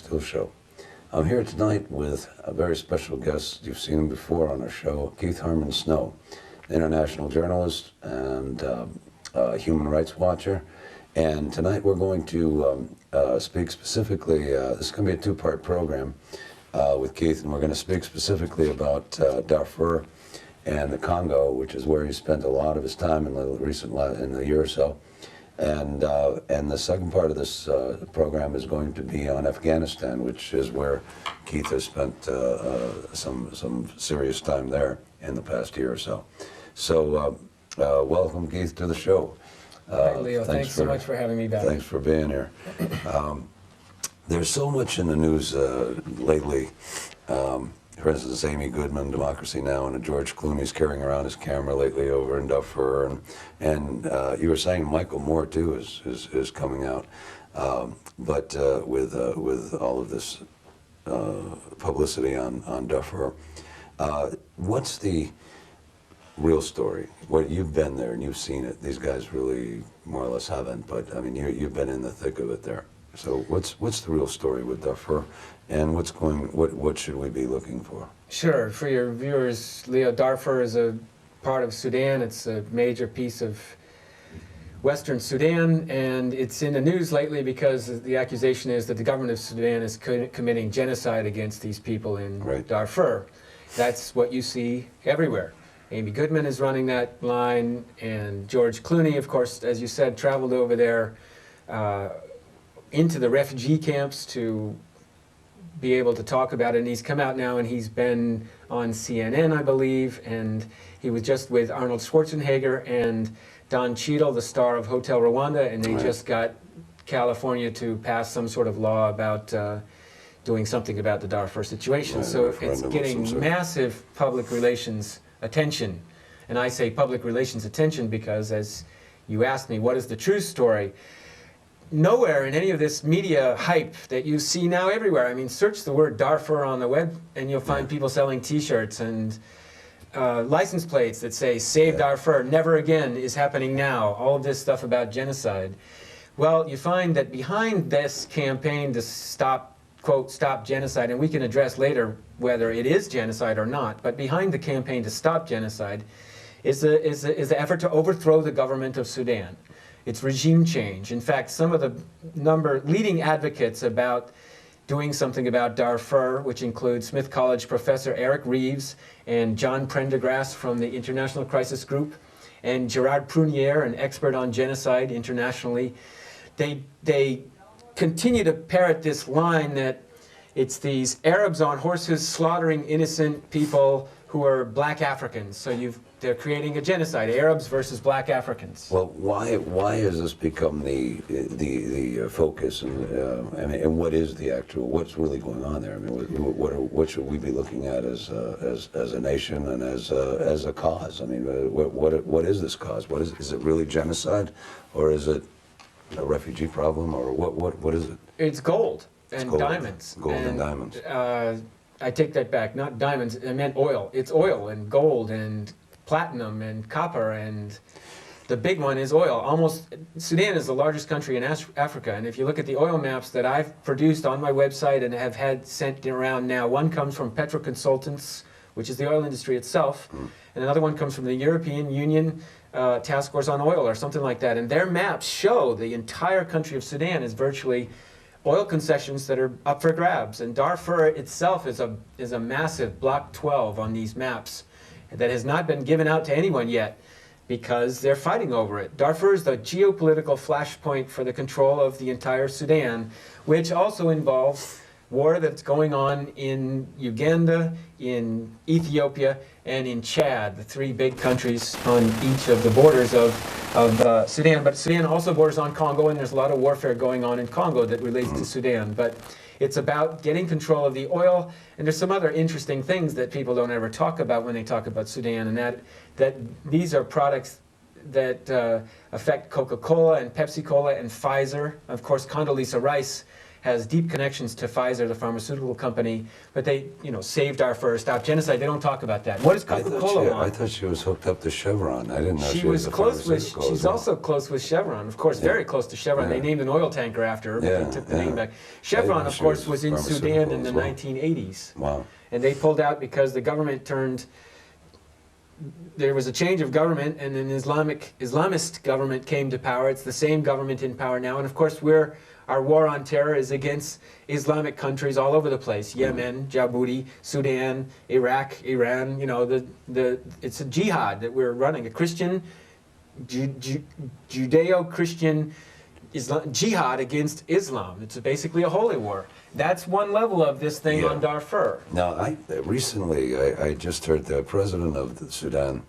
to the show. I'm here tonight with a very special guest. You've seen him before on our show, Keith Harmon Snow, international journalist and human rights watcher. And tonight we're going to speak specifically, this is going to be a two-part program with Keith, and we're going to speak specifically about Darfur and the Congo, which is where he spent a lot of his time in the year or so. And the second part of this program is going to be on Afghanistan, which is where Keith has spent some serious time there in the past year or so. So welcome, Keith, to the show. Hi, Leo. Thanks so much for having me back. Thanks for being here. There's so much in the news lately. For instance, Amy Goodman, Democracy Now!, and George Clooney's carrying around his camera lately over in Darfur, and you were saying Michael Moore too is coming out, but with all of this publicity on Darfur, what's the real story? What you've been there and you've seen it. These guys really more or less haven't, but I mean you've been in the thick of it there. So what's the real story with Darfur, and what should we be looking for? Sure. For your viewers, Leo, Darfur is a part of Sudan. It's a major piece of Western Sudan, and it's in the news lately because the accusation is that the government of Sudan is committing genocide against these people in Darfur. That's what you see everywhere. Amy Goodman is running that line, and George Clooney, of course, as you said, traveled over there into the refugee camps to be able to talk about it, and he's come out now and he's been on CNN, I believe, and he was just with Arnold Schwarzenegger and Don Cheadle, the star of Hotel Rwanda, and they just got California to pass some sort of law about doing something about the Darfur situation. So it's getting massive public relations attention, and I say public relations attention because, as you asked me, what is the true story? Nowhere in any of this media hype that you see now everywhere. I mean, search the word Darfur on the web and you'll find people selling T-shirts and license plates that say, "Save Darfur, never again," is happening now. All of this stuff about genocide. Well, you find that behind this campaign to stop, quote, stop genocide, and we can address later whether it is genocide or not, but behind the campaign to stop genocide is the effort to overthrow the government of Sudan. It's regime change. In fact, some of the leading advocates about doing something about Darfur, which include Smith College professor Eric Reeves and John Prendergast from the International Crisis Group, and Gerard Prunier, an expert on genocide internationally, they continue to parrot this line that it's these Arabs on horses slaughtering innocent people who are black Africans. So they're creating a genocide, Arabs versus black Africans. Well, why has this become the focus, and what is the what's really going on there? I mean, what should we be looking at as a nation and as a cause? I mean, what is this cause? Is it really genocide, or is it a refugee problem, or what is it? It's gold and diamonds. Gold and diamonds. I take that back. Not diamonds. I meant oil. It's oil and gold and platinum and copper, and the big one is oil. Sudan is the largest country in Africa, and if you look at the oil maps that I've produced on my website and have had sent around now, one comes from Petroconsultants, which is the oil industry itself, and another one comes from the European Union Task Force on Oil or something like that, and their maps show the entire country of Sudan is virtually oil concessions that are up for grabs, and Darfur itself is a massive block 12 on these maps that has not been given out to anyone yet because they're fighting over it. Darfur is the geopolitical flashpoint for the control of the entire Sudan, which also involves war that's going on in Uganda, in Ethiopia, and in Chad, the three big countries on each of the borders of Sudan. But Sudan also borders on Congo, and there's a lot of warfare going on in Congo that relates to Sudan. But it's about getting control of the oil, and there's some other interesting things that people don't ever talk about when they talk about Sudan, and that these are products that affect Coca-Cola and Pepsi-Cola and Pfizer. Of course, Condoleezza Rice has deep connections to Pfizer, the pharmaceutical company, but they, saved Darfur, stopped genocide. They don't talk about that. What does Coca-Cola want? I thought she was hooked up to Chevron. I didn't know She she was a close with. pharmaceutical She's as well. also close with Chevron, of course, very close to Chevron. They named an oil tanker after her, but they took the name back. Chevron, of course, was in Sudan in the 1980s. Wow. And they pulled out because the government there was a change of government, and an Islamist government came to power. It's the same government in power now, and of course our war on terror is against Islamic countries all over the place: Yemen, Djibouti, Sudan, Iraq, Iran. It's a jihad that we're running, a Christian, Judeo-Christian jihad against Islam. It's basically a holy war. That's one level of this thing on Darfur. Now, recently I just heard the president of the Sudan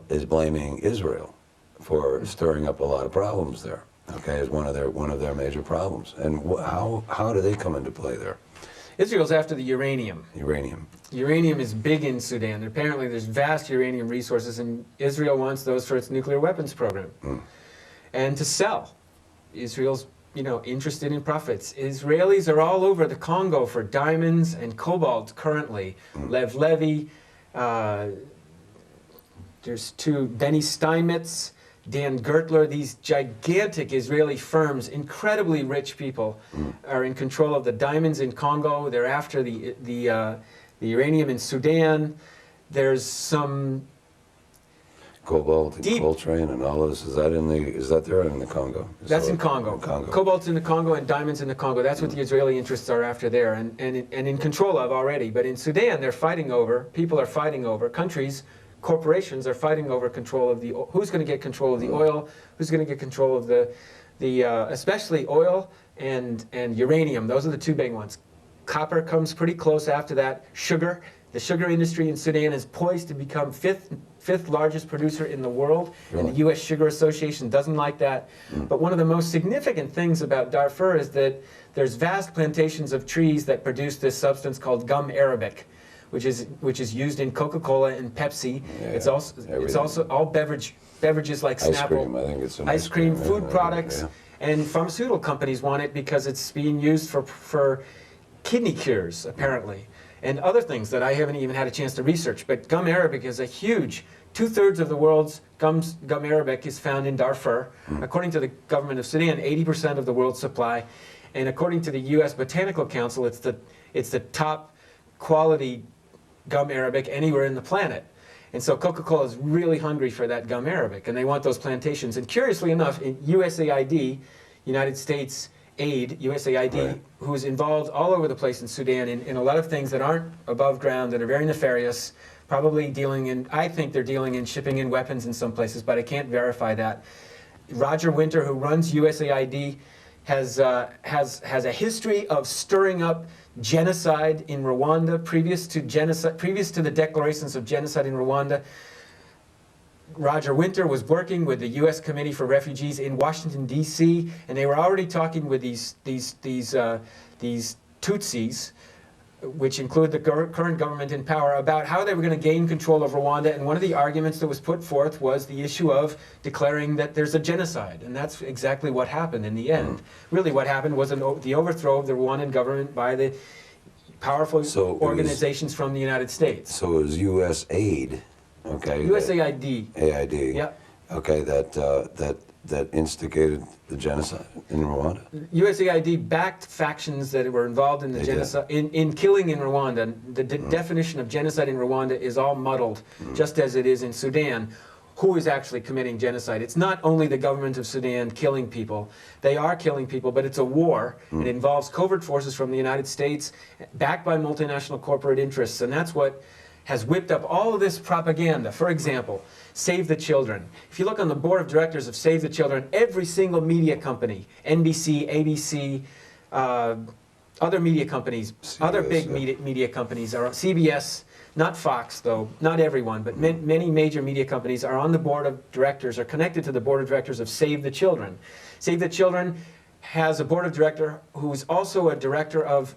is blaming Israel for stirring up a lot of problems there. Okay, as one of their major problems. And how do they come into play there? Israel's after the uranium. Uranium. Uranium is big in Sudan. Apparently there's vast uranium resources, and Israel wants those for its nuclear weapons program. And to sell. Israel's interested in profits. Israelis are all over the Congo for diamonds and cobalt currently. Lev Levy, there's two, Benny Steinmetz, Dan Gertler, these gigantic Israeli firms, incredibly rich people, are in control of the diamonds in Congo. They're after the uranium in Sudan. There's some Cobalt and Coltrane and all of this, is that there in the Congo? That's in Congo. Cobalt's in the Congo and diamonds in the Congo. That's what the Israeli interests are after there, and in control of already. But in Sudan, they're fighting over, people are fighting over, countries, corporations are fighting over control of who's going to get control of the oil, who's going to get control of the especially oil and uranium. Those are the two big ones. Copper comes pretty close after that. Sugar. The sugar industry in Sudan is poised to become fifth largest producer in the world, and the U.S. Sugar Association doesn't like that. But one of the most significant things about Darfur is that there's vast plantations of trees that produce this substance called gum arabic, which is used in Coca-Cola and Pepsi. It's also all beverages like Snapple, I think it's ice cream, food products, and pharmaceutical companies want it because it's being used for kidney cures apparently. And other things that I haven't even had a chance to research. But gum arabic is a huge, 2/3 of the world's gum arabic is found in Darfur. According to the government of Sudan, 80% of the world's supply. And according to the U.S. Botanical Council, it's the top quality gum arabic anywhere in the planet. And so Coca-Cola is really hungry for that gum arabic, and they want those plantations. And curiously enough, in USAID, United States Aid, USAID, who's involved all over the place in Sudan in a lot of things that aren't above ground, that are very nefarious, probably I think they're dealing in shipping in weapons in some places, but I can't verify that. Roger Winter, who runs USAID, has a history of stirring up genocide in Rwanda, previous to the declarations of genocide in Rwanda. Roger Winter was working with the U.S. Committee for Refugees in Washington, D.C., and they were already talking with these Tutsis, which include the current government in power, about how they were going to gain control of Rwanda. And one of the arguments that was put forth was the issue of declaring that there's a genocide. And that's exactly what happened in the end. Really what happened was the overthrow of the Rwandan government by the powerful organizations from the United States. So it was U.S. aid. Okay. USAID. AID. Yeah. Okay, that instigated the genocide in Rwanda. USAID backed factions that were involved in the genocide, in killing in Rwanda. The definition of genocide in Rwanda is all muddled, just as it is in Sudan. Who is actually committing genocide? It's not only the government of Sudan killing people. They are killing people, but it's a war. It involves covert forces from the United States, backed by multinational corporate interests, and that's what has whipped up all of this propaganda. For example, Save the Children. If you look on the board of directors of Save the Children, every single media company, NBC, ABC, other media companies, CBS, other big media companies, are CBS, not Fox though, not everyone, but many major media companies are on the board of directors, are connected to the board of directors of Save the Children. Save the Children has a board of director who's also a director of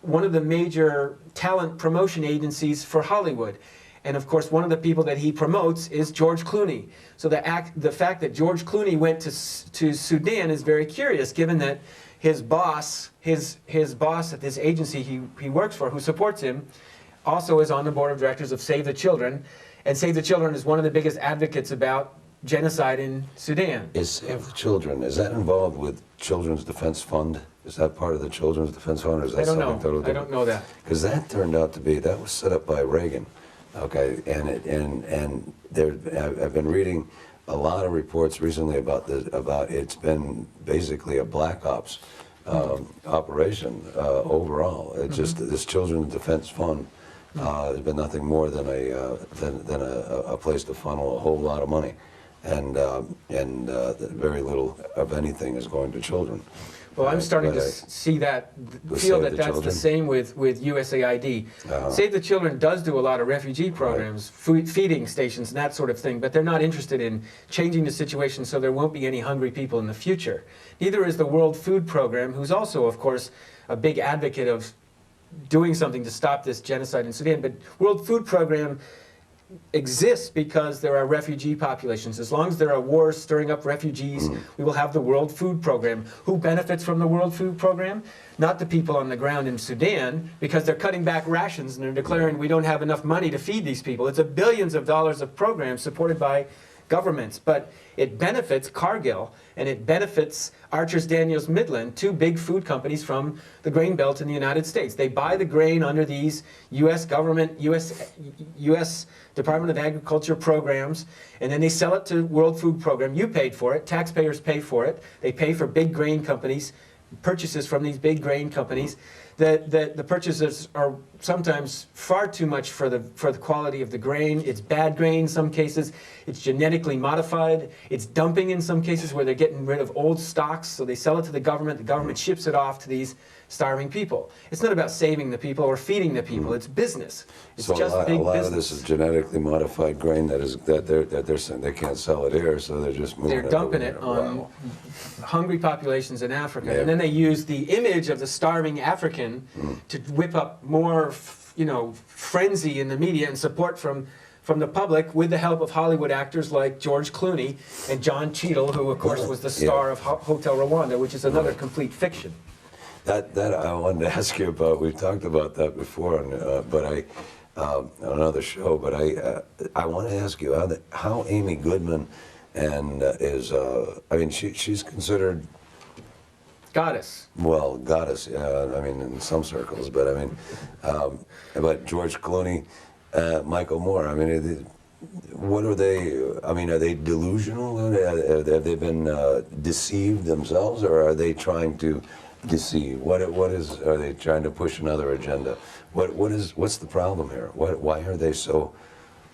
one of the major talent promotion agencies for Hollywood. And of course, one of the people that he promotes is George Clooney. So the fact that George Clooney went to Sudan is very curious, given that his boss at this agency he works for, who supports him, also is on the board of directors of Save the Children. And Save the Children is one of the biggest advocates about genocide in Sudan. Is Save the Children, is that involved with Children's Defense Fund? Is that part of the Children's Defense Fund, or is that something totally different? I don't know that. Because that turned out to be, that was set up by Reagan, okay? And I've been reading a lot of reports recently about it's been basically a black ops operation overall. It's just this Children's Defense Fund has been nothing more than a place to funnel a whole lot of money, and very little of anything is going to children. Well, I'm starting to see that, feel that that's the same with USAID. Save the Children does do a lot of refugee programs, feeding stations and that sort of thing, but they're not interested in changing the situation so there won't be any hungry people in the future. Neither is the World Food Program, who's also, of course, a big advocate of doing something to stop this genocide in Sudan. But World Food Program exists because there are refugee populations. As long as there are wars stirring up refugees, we will have the World Food Program. Who benefits from the World Food Program? Not the people on the ground in Sudan, because they're cutting back rations and they're declaring we don't have enough money to feed these people. It's billions of dollars of programs supported by governments, but it benefits Cargill and it benefits Archer's Daniels Midland, two big food companies from the grain belt in the United States. They buy the grain under these U.S. government, U.S. Department of Agriculture programs, and then they sell it to World Food Program. You paid for it, taxpayers pay for it. They pay for big grain companies, purchases from these big grain companies. The purchases are sometimes far too much for the quality of the grain. It's bad grain in some cases. It's genetically modified. It's dumping in some cases where they're getting rid of old stocks. So they sell it to the government ships it off to these starving people. It's not about saving the people or feeding the people. It's business. It's so just a big lot business. of this is genetically modified grain that they're saying they can't sell it here, so they're just moving. They're dumping it on hungry populations in Africa, and then they use the image of the starving African to whip up more, frenzy in the media and support from the public, with the help of Hollywood actors like George Clooney and John Cheadle, who of course was the star of Hotel Rwanda, which is another complete fiction. That I wanted to ask you about. We've talked about that before, on another show. But I want to ask you how Amy Goodman is. She's considered goddess. Well, goddess. In some circles, but but George Clooney, Michael Moore. What are they? Are they delusional? Have they been deceived themselves, or are they trying to deceive? Are they trying to push another agenda? What's the problem here? Why are they so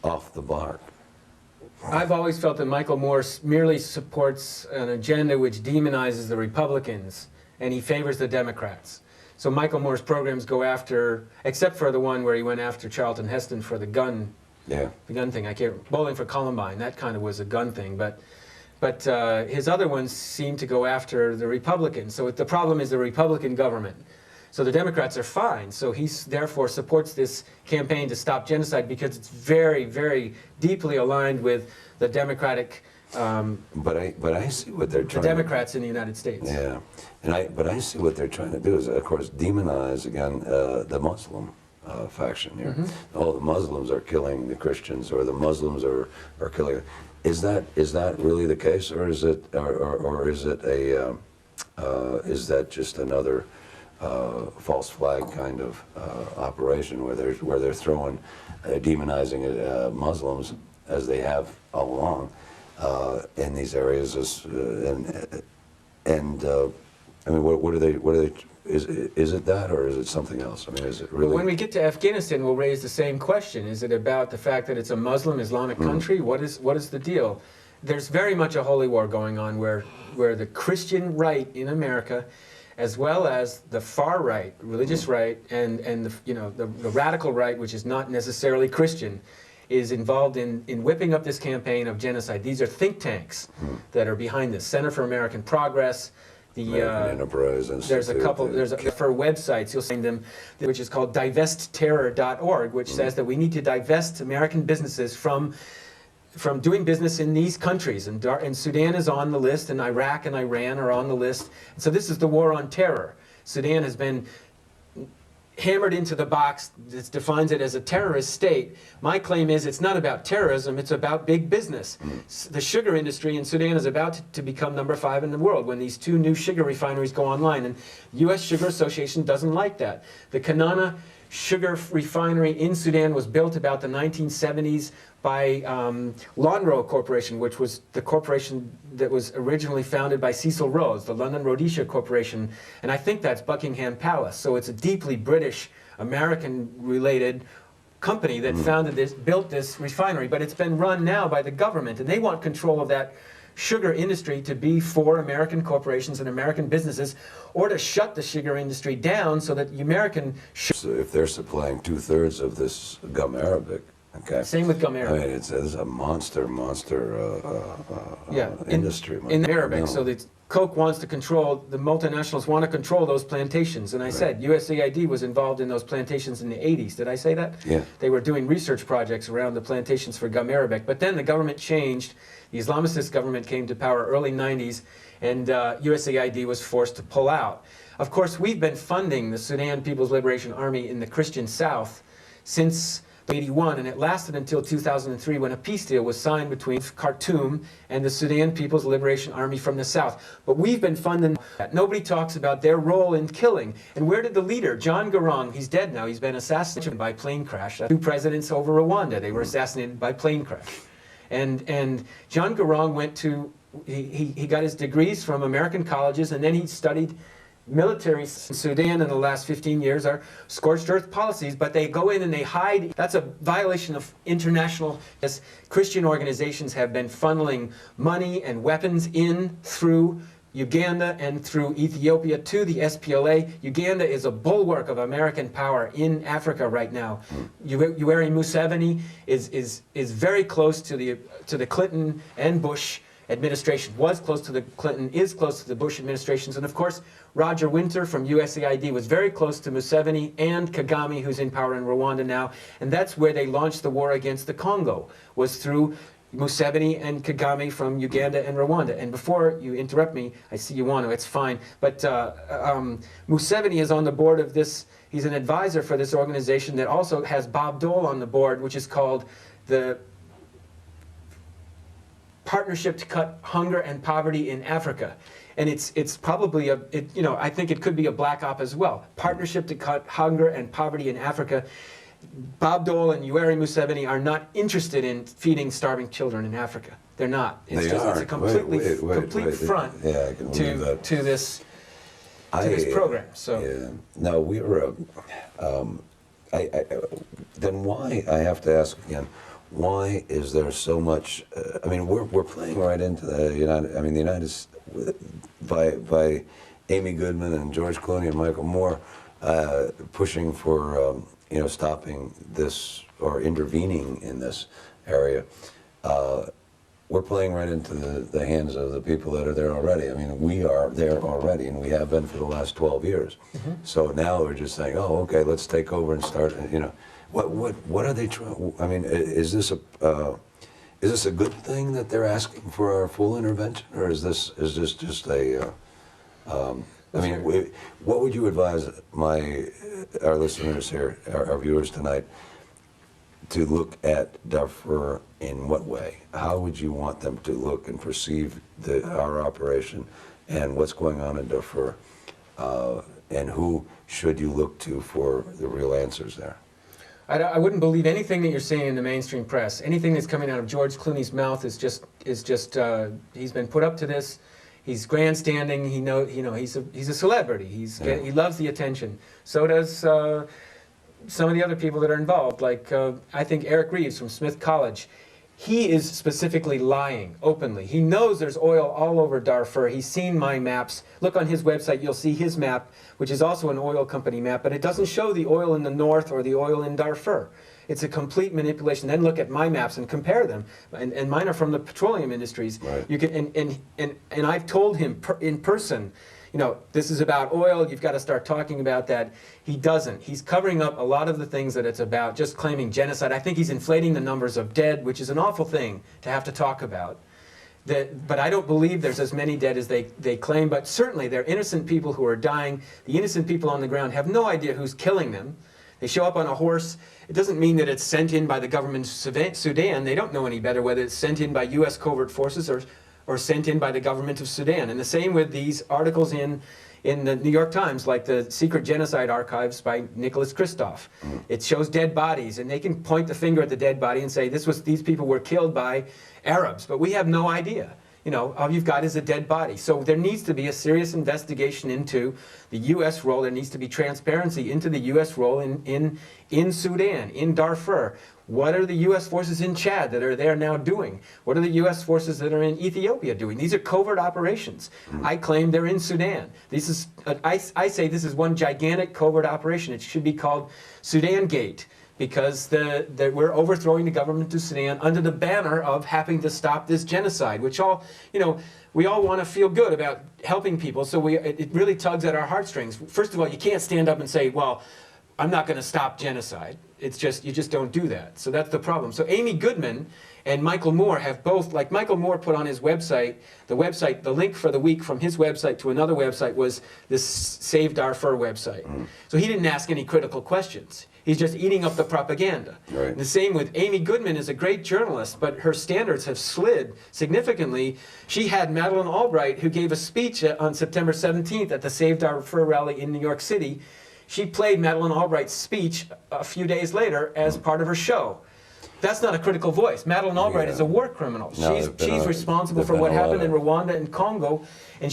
off the mark? I've always felt that Michael Moore merely supports an agenda which demonizes the Republicans, and he favors the Democrats. So Michael Moore's programs go after, except for the one where he went after Charlton Heston for the gun thing. Bowling for Columbine, that kind of was a gun thing, but his other ones seem to go after the Republicans. So the problem is the Republican government. So the Democrats are fine. So he therefore supports this campaign to stop genocide because it's very, very deeply aligned with the Democratic. But I see what they're trying. The Democrats in the United States. Yeah, but I see what they're trying to do is, of course, demonize again the Muslim faction here. Oh, the Muslims are killing the Christians, or the Muslims are killing. Is that really the case, or is it is that just another false flag kind of operation where they're throwing demonizing Muslims as they have all along in these areas? What are they? Is it that, or is it something else? Is it really? When we get to Afghanistan, we'll raise the same question. Is it about the fact that it's a Muslim Islamic country? What is the deal? There's very much a holy war going on where the Christian right in America, as well as the far right, religious right, and the radical right, which is not necessarily Christian, is involved in whipping up this campaign of genocide. These are think tanks that are behind this. Center for American Progress, The American Enterprise Institute. there's a couple. For websites, you'll find them, which is called divestterror.org, which says that we need to divest American businesses from doing business in these countries, and Sudan is on the list, and Iraq and Iran are on the list. So this is the war on terror. Sudan has been hammered into the box that defines it as a terrorist state. My claim is it's not about terrorism, it's about big business. The sugar industry in Sudan is about to become number 5 in the world when these 2 new sugar refineries go online, and U.S. Sugar Association doesn't like that. The Kanana sugar refinery in Sudan was built about the 1970s by Lonrho Corporation, which was the corporation that was originally founded by Cecil Rhodes, the London Rhodesia Corporation, and I think that's Buckingham Palace. So it's a deeply British, American-related company that built this refinery, but it's been run now by the government, and they want control of that sugar industry to be for American corporations and American businesses, or to shut the sugar industry down so that the American... So if they're supplying 2/3 of this gum arabic, okay. Same with gum arabic. I mean, it's a monster industry. In Arabic, so that Coke wants to control, the multinationals want to control those plantations. And I said USAID was involved in those plantations in the 80s. Did I say that? Yeah. They were doing research projects around the plantations for gum arabic. But then the government changed. The Islamicist government came to power early 90s, and USAID was forced to pull out. Of course, we've been funding the Sudan People's Liberation Army in the Christian South since 1981, and it lasted until 2003 when a peace deal was signed between Khartoum and the Sudan People's Liberation Army from the south. But we've been funding that. Nobody talks about their role in killing. And where did the leader, John Garang, he's dead now, he's been assassinated by plane crash. 2 presidents over Rwanda, they were assassinated by plane crash. And John Garang went to, he got his degrees from American colleges, and then he studied military in Sudan in the last 15 years are scorched earth policies, but they go in and they hide. That's a violation of international, as Christian organizations have been funneling money and weapons in through Uganda and through Ethiopia to the SPLA. Uganda is a bulwark of American power in Africa right now. Yoweri Museveni is very close to the Clinton and Bush administration, was close to the Clinton, is close to the Bush administrations, and of course Roger Winter from USAID was very close to Museveni and Kagame, who's in power in Rwanda now, and that's where they launched the war against the Congo, was through Museveni and Kagame from Uganda and Rwanda. And before you interrupt me, I see you want to, it's fine, but Museveni is on the board of this, he's an advisor for this organization that also has Bob Dole on the board, which is called the Partnership to Cut Hunger and Poverty in Africa. And it's probably I think it could be a black op as well. Partnership to Cut Hunger and Poverty in Africa. Bob Dole and Yoweri Museveni are not interested in feeding starving children in Africa. They're not. It's a complete front to this program. So yeah. No, we were. Then why? I have to ask again. Why is there so much? I mean, we're playing right into the United. I mean, the United by Amy Goodman and George Clooney and Michael Moore pushing for stopping this or intervening in this area. We're playing right into the hands of the people that are there already. I mean, we are there already, and we have been for the last 12 years. Mm-hmm. So now we're just saying, oh, okay, let's take over and start. What are they trying? I mean, is this a good thing that they're asking for our full intervention, or is this just a? I mean, what would you advise our listeners here, our viewers tonight, to look at Darfur in what way? How would you want them to look and perceive our operation and what's going on in Darfur, and who should you look to for the real answers there? I wouldn't believe anything that you're seeing in the mainstream press. Anything that's coming out of George Clooney's mouth is just he's been put up to this. He's grandstanding. He's a celebrity. He loves the attention. So does some of the other people that are involved. Like I think Eric Reeves from Smith College. He is specifically lying openly. He knows there's oil all over Darfur. He's seen my maps. Look on his website, you'll see his map, which is also an oil company map, but it doesn't show the oil in the north or the oil in Darfur. It's a complete manipulation. Then look at my maps and compare them. And mine are from the petroleum industries. Right. You can and I've told him in person, this is about oil, you've got to start talking about that. He doesn't. He's covering up a lot of the things that it's about, just claiming genocide. I think he's inflating the numbers of dead, which is an awful thing to have to talk about. But I don't believe there's as many dead as they claim, but certainly there are innocent people who are dying. The innocent people on the ground have no idea who's killing them. They show up on a horse. It doesn't mean that it's sent in by the government of Sudan. They don't know any better whether it's sent in by U.S. covert forces or sent in by the government of Sudan. And the same with these articles in the New York Times, like the Secret Genocide Archives by Nicholas Kristof. It shows dead bodies, and they can point the finger at the dead body and say, these people were killed by Arabs, but we have no idea. All you've got is a dead body. So there needs to be a serious investigation into the U.S. role. There needs to be transparency into the U.S. role in Sudan, in Darfur. What are the U.S. forces in Chad that are there now doing? What are the U.S. forces that are in Ethiopia doing? These are covert operations. I claim they're in Sudan. I say this is one gigantic covert operation. It should be called Sudan Gate, because we're overthrowing the government of Sudan under the banner of having to stop this genocide, which we all want to feel good about helping people, so it really tugs at our heartstrings. First of all, you can't stand up and say, well, I'm not going to stop genocide. It's just, you just don't do that. So that's the problem. So Amy Goodman and Michael Moore have both, like Michael Moore put on his website, the link for the week from his website to another website was this Save Darfur website. So he didn't ask any critical questions. He's just eating up the propaganda. Right. The same with Amy Goodman is a great journalist, but her standards have slid significantly. She had Madeleine Albright, who gave a speech on September 17th at the Save Darfur rally in New York City. She played Madeleine Albright's speech a few days later as part of her show. That's not a critical voice. Madeleine Albright is a war criminal. No, she's responsible for what happened in Rwanda and Congo, and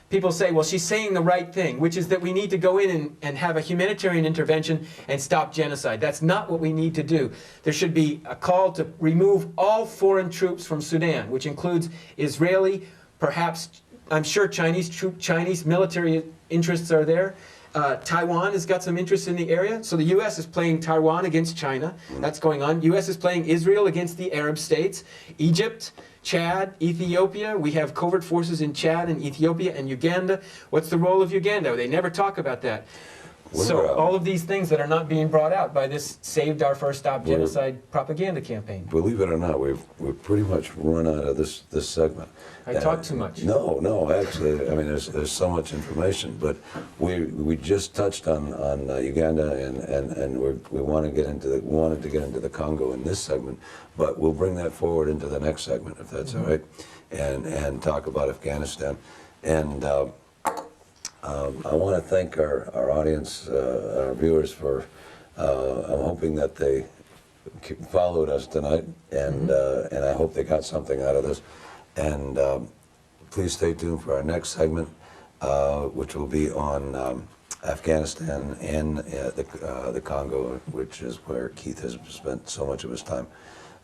people say, well, she's saying the right thing, which is that we need to go in and have a humanitarian intervention and stop genocide. That's not what we need to do. There should be a call to remove all foreign troops from Sudan, which includes Israeli, perhaps, I'm sure Chinese military interests are there. Taiwan has got some interest in the area. So the U.S. is playing Taiwan against China. That's going on. U.S. is playing Israel against the Arab states. Egypt, Chad, Ethiopia. We have covert forces in Chad and Ethiopia and Uganda. What's the role of Uganda? They never talk about that. So all of these things that are not being brought out by this Save Darfur, Stop Genocide propaganda campaign. Believe it or not, we've pretty much run out of this segment. I talk too much. No, actually, I mean, there's so much information, but we just touched on Uganda, and we wanted to get into the Congo in this segment, but we'll bring that forward into the next segment, if that's all right, and talk about Afghanistan. And I want to thank our audience, our viewers, for I'm hoping that they followed us tonight, and I hope they got something out of this. And please stay tuned for our next segment, which will be on Afghanistan and the Congo, which is where Keith has spent so much of his time.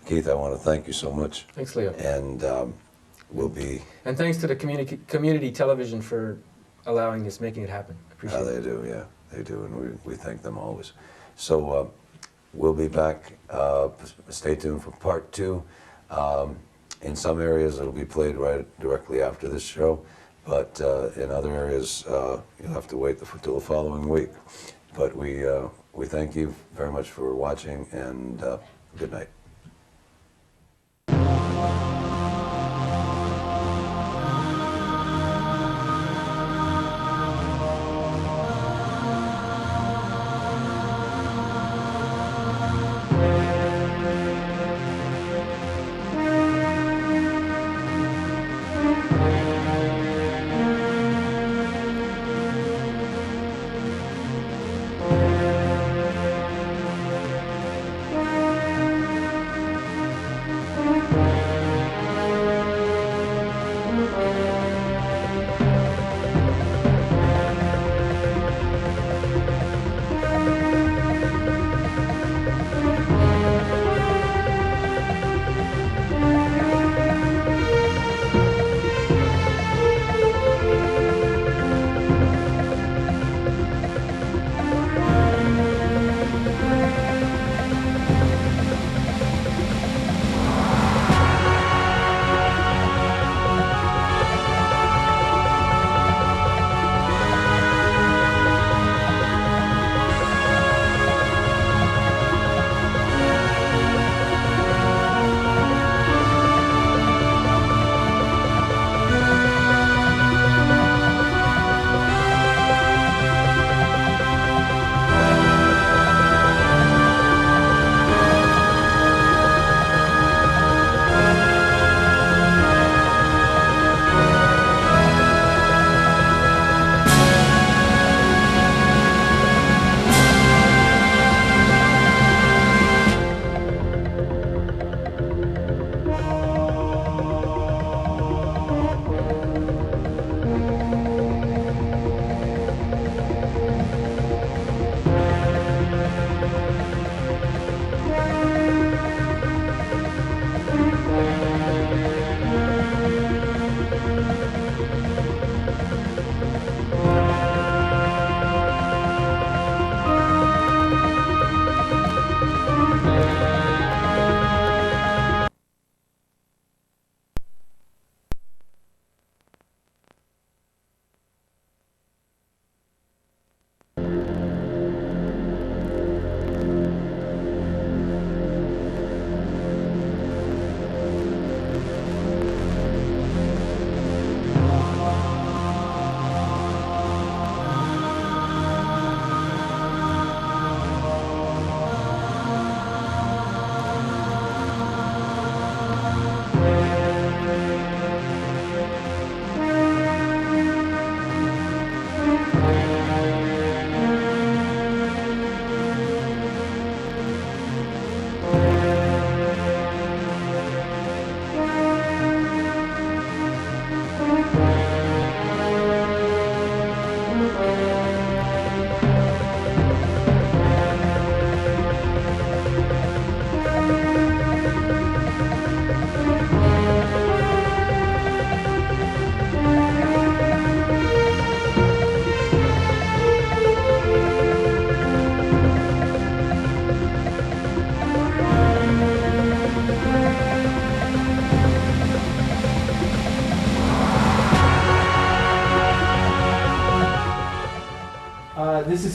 Keith, I want to thank you so much. Thanks, Leo. And we'll be... And thanks to the community television for allowing this, making it happen. Appreciate it. They do, yeah, they do, and we thank them always. So we'll be back. Stay tuned for part 2. In some areas, it'll be played directly after this show, but in other areas, you'll have to wait till the following week. But we thank you very much for watching, and good night.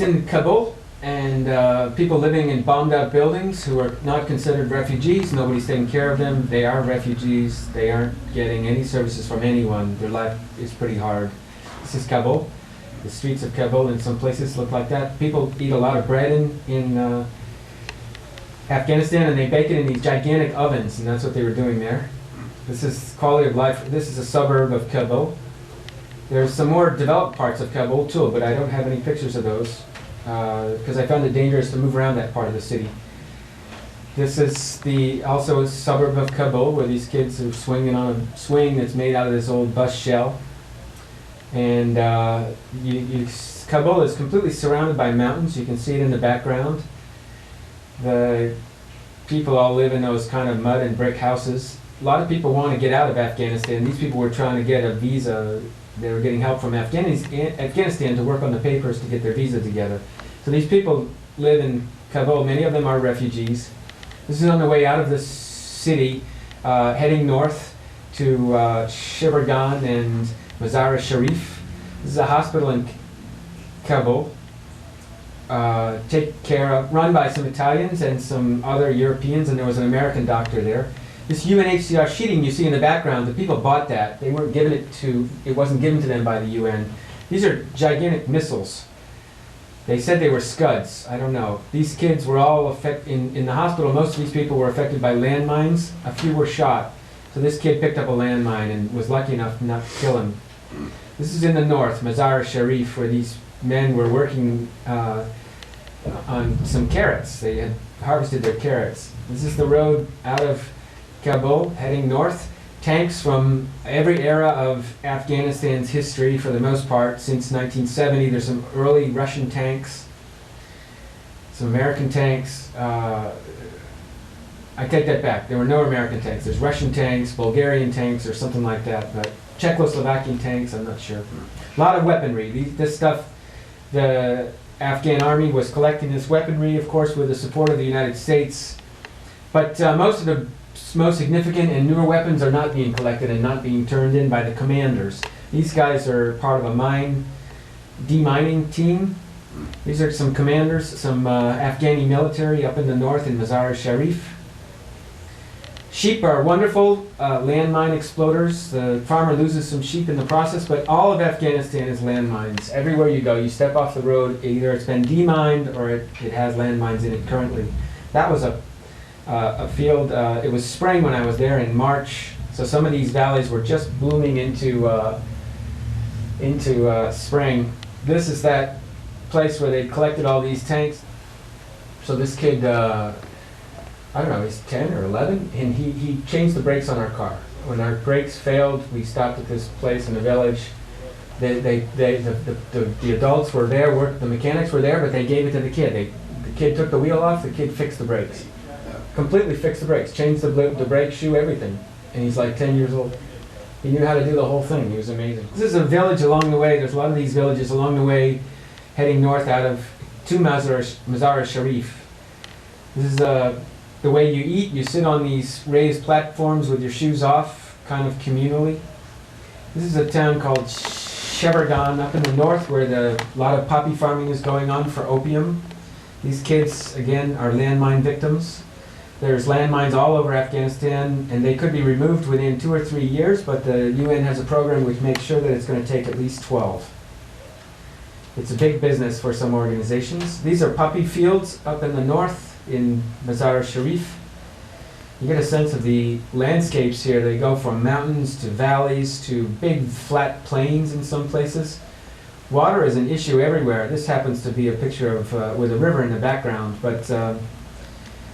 in Kabul, and people living in bombed out buildings who are not considered refugees. Nobody's taking care of them. They are refugees. They aren't getting any services from anyone. Their life is pretty hard. This is Kabul. The streets of Kabul in some places look like that. People eat a lot of bread in Afghanistan, and they bake it in these gigantic ovens, and that's what they were doing there. This is quality of life. This is a suburb of Kabul. There's some more developed parts of Kabul too, but I don't have any pictures of those because I found it dangerous to move around that part of the city. This is also a suburb of Kabul where these kids are swinging on a swing that's made out of this old bus shell. And Kabul is completely surrounded by mountains. You can see it in the background. The people all live in those kind of mud and brick houses. A lot of people want to get out of Afghanistan. These people were trying to get a visa. They were getting help from Afghanistan to work on the papers to get their visa together. So these people live in Kabul. Many of them are refugees. This is on the way out of the city, heading north to Shibirgan and Mazar-e-Sharif. This is a hospital in Kabul. Run by some Italians and some other Europeans, and there was an American doctor there. This UNHCR sheeting you see in the background, the people bought that. They weren't given it wasn't given to them by the UN. These are gigantic missiles. They said they were Scuds. I don't know. These kids were all in the hospital. Most of these people were affected by landmines. A few were shot. So this kid picked up a landmine and was lucky enough not to kill him. This is in the north, Mazar-e-Sharif, where these men were working on some carrots. They had harvested their carrots. This is the road out of Kabul, heading north. Tanks from every era of Afghanistan's history, for the most part, since 1970. There's some early Russian tanks, some American tanks. I take that back. There were no American tanks. There's Russian tanks, Bulgarian tanks, or something like that. But Czechoslovakian tanks, I'm not sure. A lot of weaponry. This stuff, the Afghan army was collecting this weaponry, of course, with the support of the United States. But most of the most significant and newer weapons are not being collected and not being turned in by the commanders. These guys are part of a demining team. These are some commanders, some Afghani military up in the north in Mazar-e-Sharif. Sheep are wonderful landmine exploders. The farmer loses some sheep in the process, but all of Afghanistan is landmines. Everywhere you go, you step off the road, either it's been demined or it has landmines in it currently. That was a field, it was spring when I was there in March, so some of these valleys were just blooming into spring. This is that place where they collected all these tanks. So this kid, I don't know, he's 10 or 11, and he changed the brakes on our car. When our brakes failed, we stopped at this place in the village. The adults were there, the mechanics were there, but they gave it to the kid. The kid took the wheel off, the kid fixed the brakes. Completely fixed the brakes, changed the brake shoe, everything. And he's like 10 years old. He knew how to do the whole thing. He was amazing. This is a village along the way. There's a lot of these villages along the way heading north to Mazar-e-Sharif. This is the way you eat. You sit on these raised platforms with your shoes off, kind of communally. This is a town called Shibirgan up in the north where a lot of poppy farming is going on for opium. These kids, again, are landmine victims. There's landmines all over Afghanistan, and they could be removed within 2 or 3 years, but the UN has a program which makes sure that it's going to take at least 12. It's a big business for some organizations. These are poppy fields up in the north in Mazar-e-Sharif. You get a sense of the landscapes here. They go from mountains to valleys to big flat plains in some places. Water is an issue everywhere. This happens to be a picture of with a river in the background, but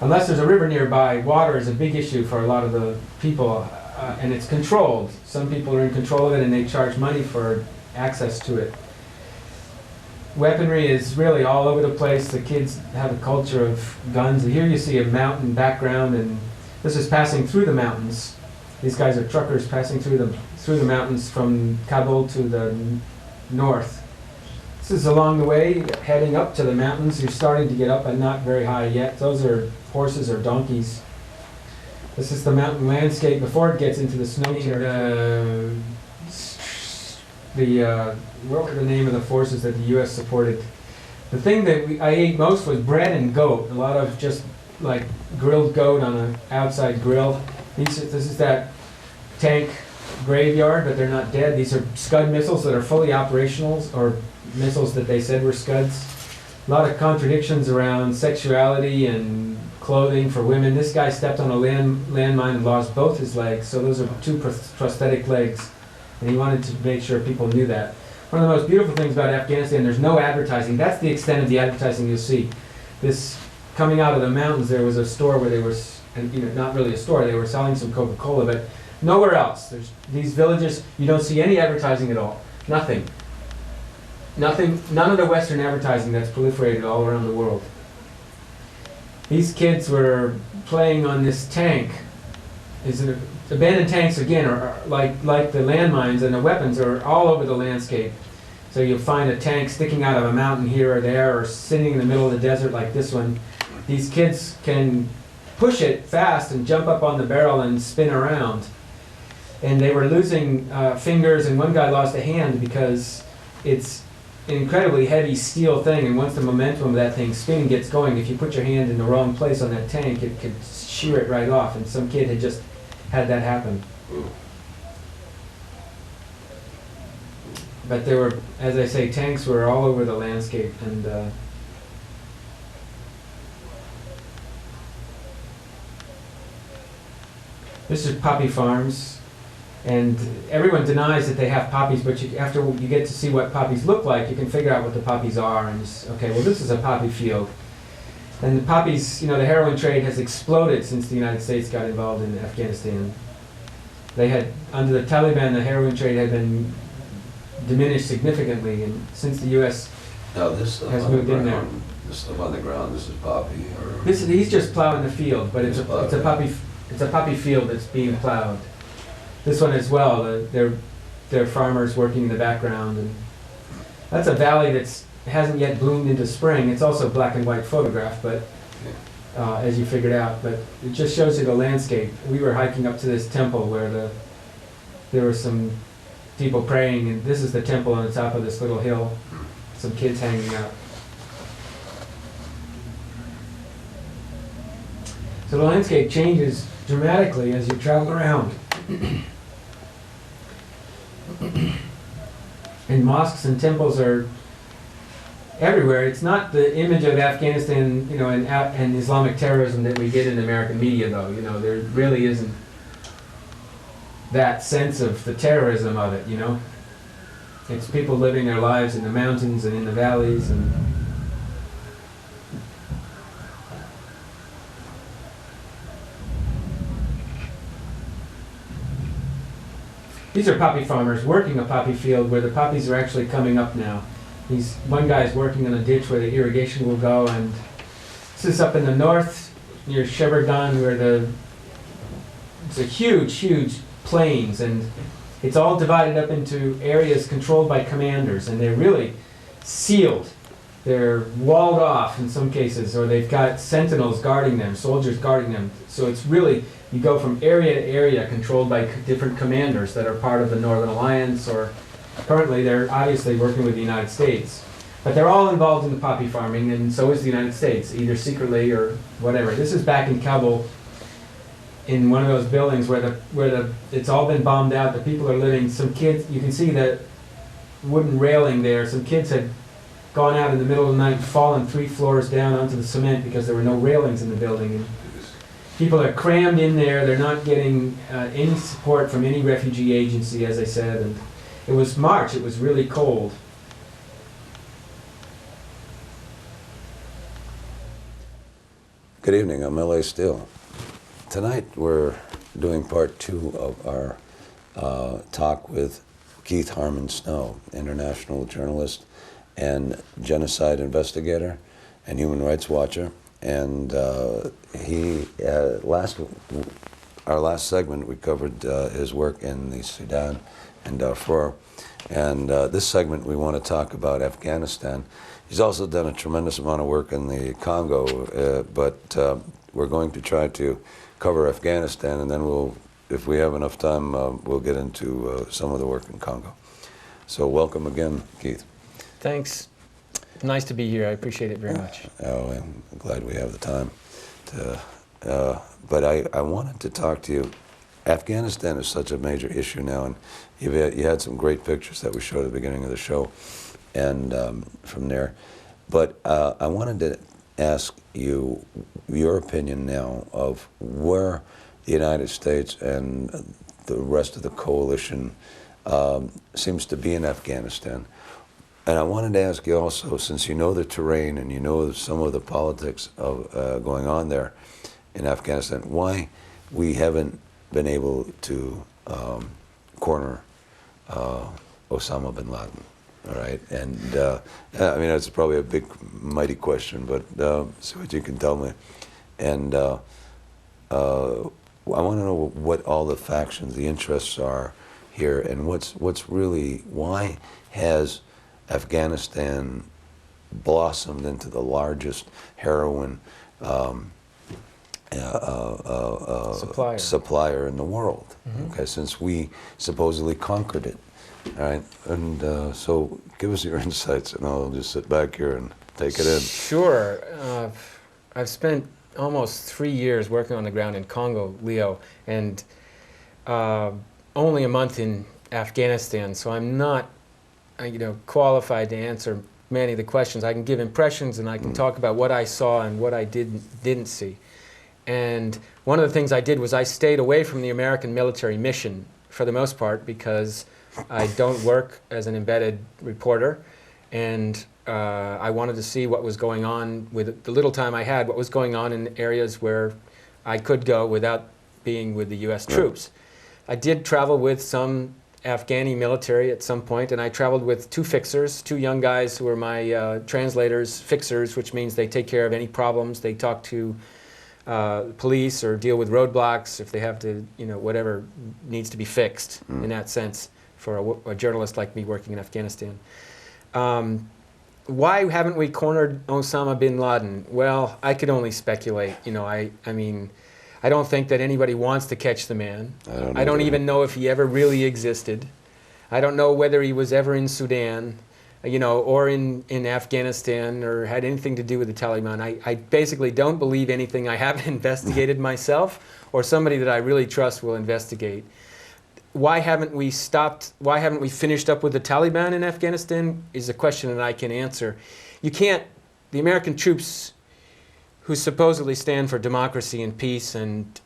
unless there's a river nearby, water is a big issue for a lot of the people, and it's controlled. Some people are in control of it and they charge money for access to it. Weaponry is really all over the place. The kids have a culture of guns. Here you see a mountain background, and this is passing through the mountains. These guys are truckers passing through the mountains from Kabul to the north. This is along the way, heading up to the mountains. You're starting to get up, but not very high yet. Those are horses or donkeys. This is the mountain landscape before it gets into the snow territory. What were the name of the forces that the U.S. supported? The thing that I ate most was bread and goat. A lot of just like grilled goat on an outside grill. This is that tank graveyard, but they're not dead. These are Scud missiles that are fully operational, or missiles that they said were Scuds. A lot of contradictions around sexuality and clothing for women. This guy stepped on a landmine and lost both his legs, so those are two prosthetic legs. And he wanted to make sure people knew that. One of the most beautiful things about Afghanistan, there's no advertising. That's the extent of the advertising you'll see. This, coming out of the mountains, there was a store where they were, and not really a store, they were selling some Coca-Cola, but nowhere else. There's these villages, you don't see any advertising at all. Nothing. Nothing, none of the Western advertising that's proliferated all around the world. These kids were playing on this tank. Abandoned tanks, again, are like the landmines, and the weapons are all over the landscape. So you'll find a tank sticking out of a mountain here or there, or sitting in the middle of the desert like this one. These kids can push it fast and jump up on the barrel and spin around. And they were losing fingers, and one guy lost a hand because it's an incredibly heavy steel thing, and once the momentum of that thing spinning gets going, if you put your hand in the wrong place on that tank, it could shear it right off, and some kid had just had that happen. But there were, as I say, tanks were all over the landscape, and this is poppy farms. And everyone denies that they have poppies, but after you get to see what poppies look like, you can figure out what the poppies are. And okay, well, this is a poppy field. And the poppies, the heroin trade has exploded since the United States got involved in Afghanistan. They had, under the Taliban, the heroin trade had been diminished significantly, and since the U.S. This has moved in there. This stuff on the ground, this is poppy, or He's just plowing the field, but it's a poppy field that's being plowed. This one as well, they're farmers working in the background, and that's a valley that hasn't yet bloomed into spring. It's also a black and white photograph, but as you figured out, but it just shows you the landscape. We were hiking up to this temple where there were some people praying, and this is the temple on the top of this little hill, some kids hanging out. So the landscape changes dramatically as you travel around. And mosques and temples are everywhere. It's not the image of Afghanistan, and Islamic terrorism that we get in American media, though. There really isn't that sense of the terrorism of it. It's people living their lives in the mountains and in the valleys, and these are poppy farmers working a poppy field where the poppies are actually coming up now. One guy is working on a ditch where the irrigation will go, and this is up in the north near Sheberghan, where it's a huge plains, and it's all divided up into areas controlled by commanders, and they're really sealed. They're walled off in some cases, or they've got sentinels guarding them, soldiers guarding them. So it's really, you go from area to area controlled by different commanders that are part of the Northern Alliance, or currently they're obviously working with the United States. But they're all involved in the poppy farming, and so is the United States, either secretly or whatever. This is back in Kabul, in one of those buildings where it's all been bombed out. The people are living. Some kids, you can see that wooden railing there. Some kids had gone out in the middle of the night and fallen 3 floors down onto the cement because there were no railings in the building. And people are crammed in there. They're not getting any support from any refugee agency, as I said. And it was March. It was really cold. Good evening, I'm L.A. Steele. Tonight we're doing part 2 of our talk with Keith Harmon Snow, international journalist and genocide investigator and human rights watcher. And our last segment we covered his work in the Sudan and Darfur. And this segment we want to talk about Afghanistan. He's also done a tremendous amount of work in the Congo, but we're going to try to cover Afghanistan, and then if we have enough time, we'll get into some of the work in Congo. So welcome again, Keith. Thanks. Nice to be here. I appreciate it very much. Oh, I'm glad we have the time to. But I wanted to talk to you. Afghanistan is such a major issue now, and you had some great pictures that we showed at the beginning of the show, and from there. But I wanted to ask you your opinion now of where the United States and the rest of the coalition seems to be in Afghanistan. And I wanted to ask you also, since you know the terrain and you know some of the politics of going on there in Afghanistan, why we haven't been able to corner Osama bin Laden, all right? And I mean, that's probably a big, mighty question, but see what you can tell me. And I want to know what all the factions, the interests are here, and what's really, why has Afghanistan blossomed into the largest heroin supplier in the world, okay, since we supposedly conquered it, all right? And so give us your insights, and I'll just sit back here and take it in. Sure. I've spent almost 3 years working on the ground in Congo, Leo, and only a month in Afghanistan, so I'm not qualified to answer many of the questions. I can give impressions, and I can talk about what I saw and what I didn't see. And one of the things I did was I stayed away from the American military mission for the most part because I don't work as an embedded reporter, and I wanted to see what was going on with the little time I had, what was going on in areas where I could go without being with the U.S. troops. I did travel with some Afghani military at some point, and I traveled with two fixers, two young guys who were my translators, fixers, which means they take care of any problems. They talk to police or deal with roadblocks if they have to, whatever needs to be fixed in that sense for a journalist like me working in Afghanistan. Why haven't we cornered Osama bin Laden? Well, I could only speculate. I mean, I don't think that anybody wants to catch the man. I don't even know if he ever really existed. I don't know whether he was ever in Sudan, or in Afghanistan, or had anything to do with the Taliban. I basically don't believe anything I haven't investigated myself, or somebody that I really trust will investigate. Why haven't we finished up with the Taliban in Afghanistan is a question that I can answer. The American troops who supposedly stand for democracy and peace and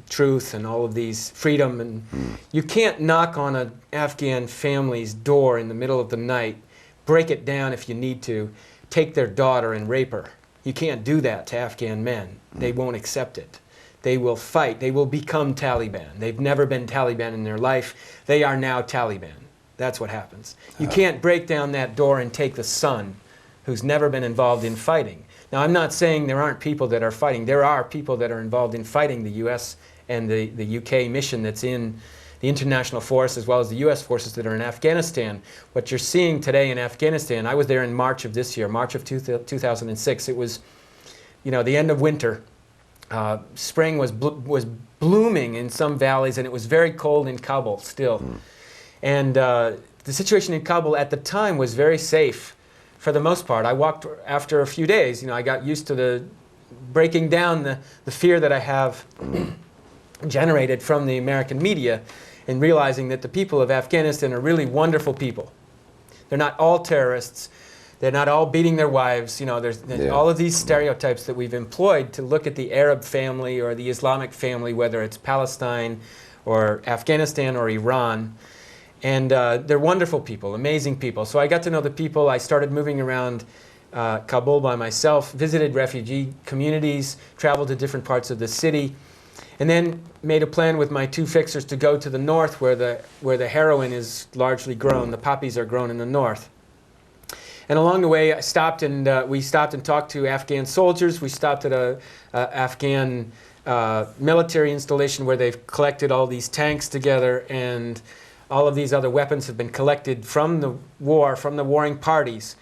truth and all of these, freedom, and you can't knock on an Afghan family's door in the middle of the night, break it down if you need to, take their daughter and rape her. You can't do that to Afghan men. They won't accept it. They will fight. They will become Taliban. They've never been Taliban in their life. They are now Taliban. That's what happens. You can't break down that door and take the son who's never been involved in fighting. Now, I'm not saying there aren't people that are fighting. There are people that are involved in fighting the U.S. and the UK mission that's in the international force, as well as the U.S. forces that are in Afghanistan. What you're seeing today in Afghanistan, I was there in March of this year, March of 2006. It was, the end of winter. Spring was blooming in some valleys, and it was very cold in Kabul still. And the situation in Kabul at the time was very safe. For the most part, I walked after a few days. I got used to the breaking down the fear that I have generated from the American media, and realizing that the people of Afghanistan are really wonderful people. They're not all terrorists. They're not all beating their wives. There's all of these stereotypes that we've employed to look at the Arab family or the Islamic family, whether it's Palestine or Afghanistan or Iran. And they're wonderful people, amazing people. So I got to know the people. I started moving around Kabul by myself, visited refugee communities, traveled to different parts of the city, and then made a plan with my two fixers to go to the north where the heroin is largely grown. The poppies are grown in the north. And along the way, we stopped and talked to Afghan soldiers. We stopped at a Afghan military installation where they've collected all these tanks together, and all of these other weapons have been collected from the war, from the warring parties.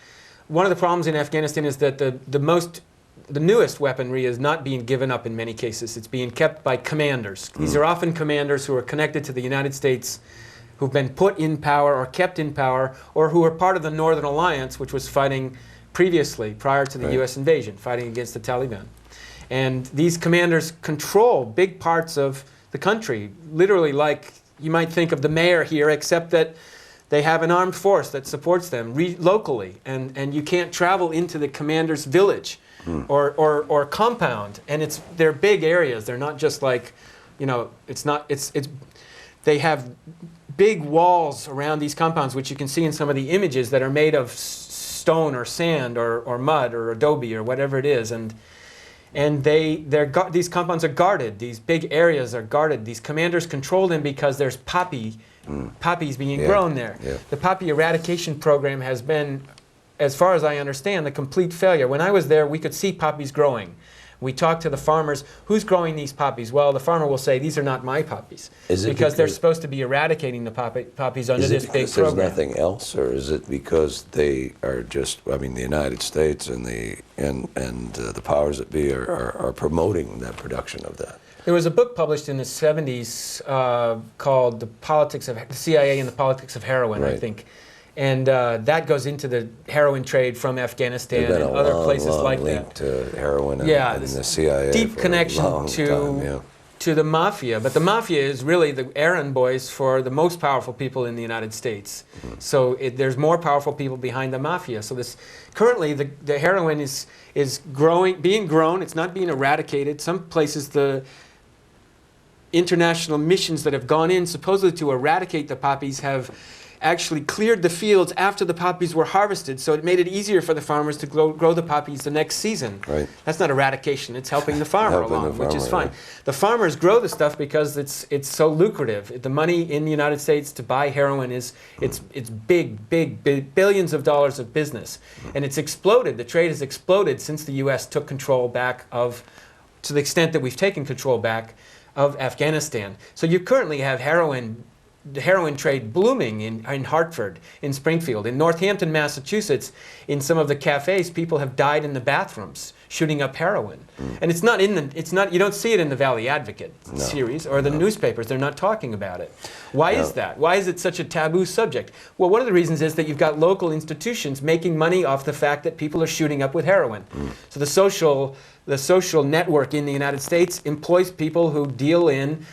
One of the problems in Afghanistan is that the newest weaponry is not being given up in many cases. It's being kept by commanders. These are often commanders who are connected to the United States, who've been put in power or kept in power, or who are part of the Northern Alliance, which was fighting previously, prior to the Right. U.S. invasion, fighting against the Taliban. And these commanders control big parts of the country, literally like you might think of the mayor here, except that they have an armed force that supports them locally, and you can't travel into the commander's village or compound. And they're big areas. They're not just like, they have big walls around these compounds, which you can see in some of the images that are made of stone or sand or mud or adobe or whatever it is. And these compounds are guarded. These big areas are guarded. These commanders control them because there's poppies being grown there. Yeah. The poppy eradication program has been, as far as I understand, a complete failure. When I was there, we could see poppies growing. We talked to the farmers, who's growing these poppies? Well, the farmer will say, these are not my poppies. Because they're supposed to be eradicating the poppies under this big program. There's nothing else, or is it because they are just, I mean, the United States and the powers that be are promoting that production of that? There was a book published in the 70s called The CIA and the Politics of Heroin, I think. And that goes into the heroin trade from Afghanistan and other places like that. To heroin and, yeah, and the CIA. Deep connection to the mafia. But the mafia is really the errand boys for the most powerful people in the United States. So there's more powerful people behind the mafia. So currently the heroin is being grown. It's not being eradicated. Some places the international missions that have gone in supposedly to eradicate the poppies have actually cleared the fields after the poppies were harvested, so it made it easier for the farmers to grow the poppies the next season. Right. That's not eradication, it's helping the farmer along, which is fine. The farmers grow the stuff because it's so lucrative. The money in the United States to buy heroin it's big, billions of dollars of business. And it's exploded, the trade has exploded since the US took control back to the extent that we've taken control back of Afghanistan. So you currently have the heroin trade blooming in Hartford, in Springfield, in Northampton, Massachusetts. In some of the cafes, people have died in the bathrooms shooting up heroin, and you don't see it in the Valley Advocate series or the newspapers. They're not talking about it. Why is that? Why is it such a taboo subject? Well, one of the reasons is that you've got local institutions making money off the fact that people are shooting up with heroin. So the social network in the United States employs people who deal in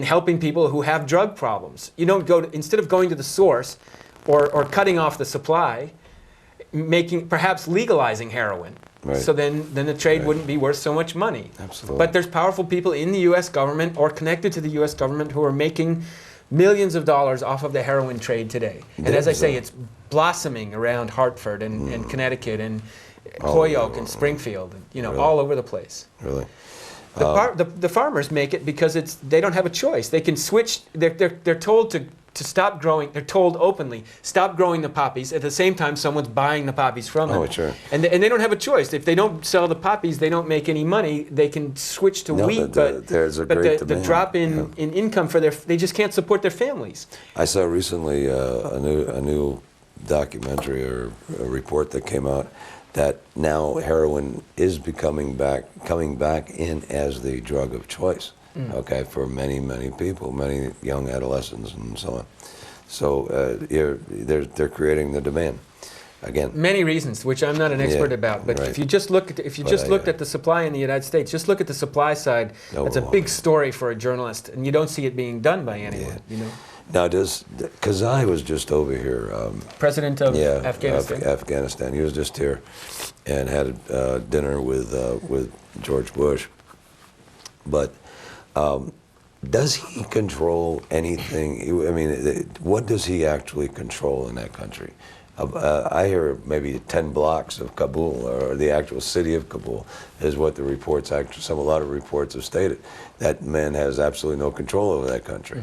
helping people who have drug problems. You don't instead of going to the source or cutting off the supply, perhaps legalizing heroin. Right. So then the trade wouldn't be worth so much money. Absolutely. But there's powerful people in the U.S. government or connected to the U.S. government who are making millions of dollars off of the heroin trade today. And as I say, it's blossoming around Hartford and Connecticut and Holyoke and Springfield, really? All over the place. Really? The farmers make it because they don't have a choice. They can switch. They're told to stop growing. They're told openly, stop growing the poppies. At the same time, someone's buying the poppies from them. Oh, sure. And they don't have a choice. If they don't sell the poppies, they don't make any money. They can switch to wheat, but the drop in income they just can't support their families. I saw recently a new documentary or a report that came out that now heroin is coming back in as the drug of choice, for many people, many young adolescents and so on. So they're creating the demand again. Many reasons, which I'm not an expert about, but if you just looked at the supply in the United States, just look at the supply side. That's a big story for a journalist, and you don't see it being done by anyone. Now, Karzai was just over here. President of Afghanistan. Afghanistan. He was just here and had dinner with George Bush. But does he control anything? I mean, what does he actually control in that country? I hear maybe 10 blocks of Kabul, or the actual city of Kabul, is what the reports a lot of reports have stated. That man has absolutely no control over that country.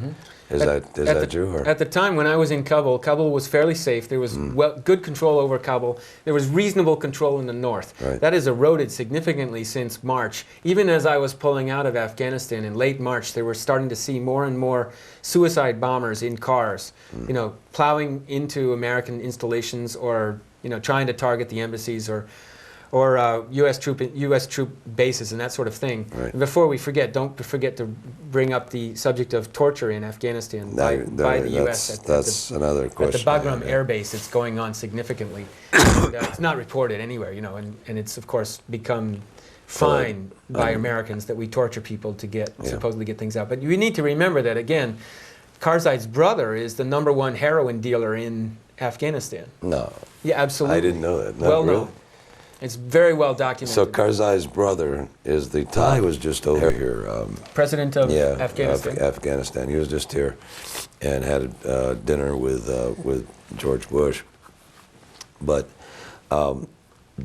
Is that true? Or? At the time when I was in Kabul was fairly safe. There was good control over Kabul. There was reasonable control in the north. Right. That has eroded significantly since March. Even as I was pulling out of Afghanistan in late March, they were starting to see more and more suicide bombers in cars, plowing into American installations or trying to target the embassies or or U.S. troop bases and that sort of thing. Right. And before we forget, don't forget to bring up the subject of torture in Afghanistan by the U.S. That's another question. At the Bagram Air Base. It's going on significantly. And, it's not reported anywhere, and it's of course become fine by Americans that we torture people to supposedly get things out. But you need to remember that, again, Karzai's brother is the #1 heroin dealer in Afghanistan. No. Yeah, absolutely. I didn't know that. Well, really? no. It's very well documented. So Karzai's brother is the I was just over here. President of Afghanistan. Afghanistan. He was just here and had dinner with George Bush. But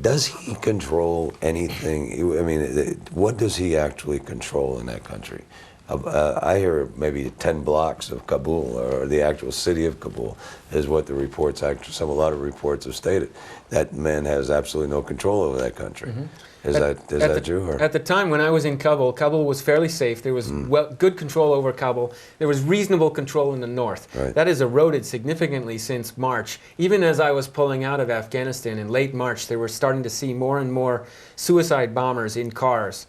does he control anything? I mean, what does he actually control in that country? I hear maybe 10 blocks of Kabul, or the actual city of Kabul, is what the reports a lot of reports have stated. That man has absolutely no control over that country. Mm-hmm. Is that true? Or? At the time when I was in Kabul, Kabul was fairly safe. There was good control over Kabul. There was reasonable control in the north. Right. That has eroded significantly since March. Even as I was pulling out of Afghanistan in late March, they were starting to see more and more suicide bombers in cars,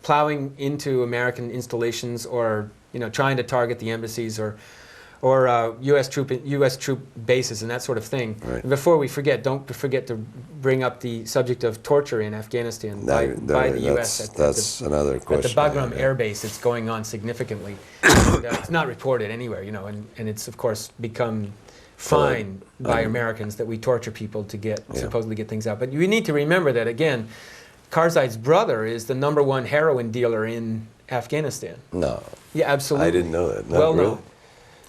plowing into American installations, or trying to target the embassies or U.S. troop bases and that sort of thing. Right. And before we forget, don't forget to bring up the subject of torture in Afghanistan by the U.S. That's another question. At the Bagram Air Base. It's going on significantly. And, it's not reported anywhere, and it's of course become fine by Americans that we torture people to supposedly get things out. But you need to remember that, again, Karzai's brother is the #1 heroin dealer in Afghanistan. No. Yeah, absolutely. I didn't know that. Well, really? no.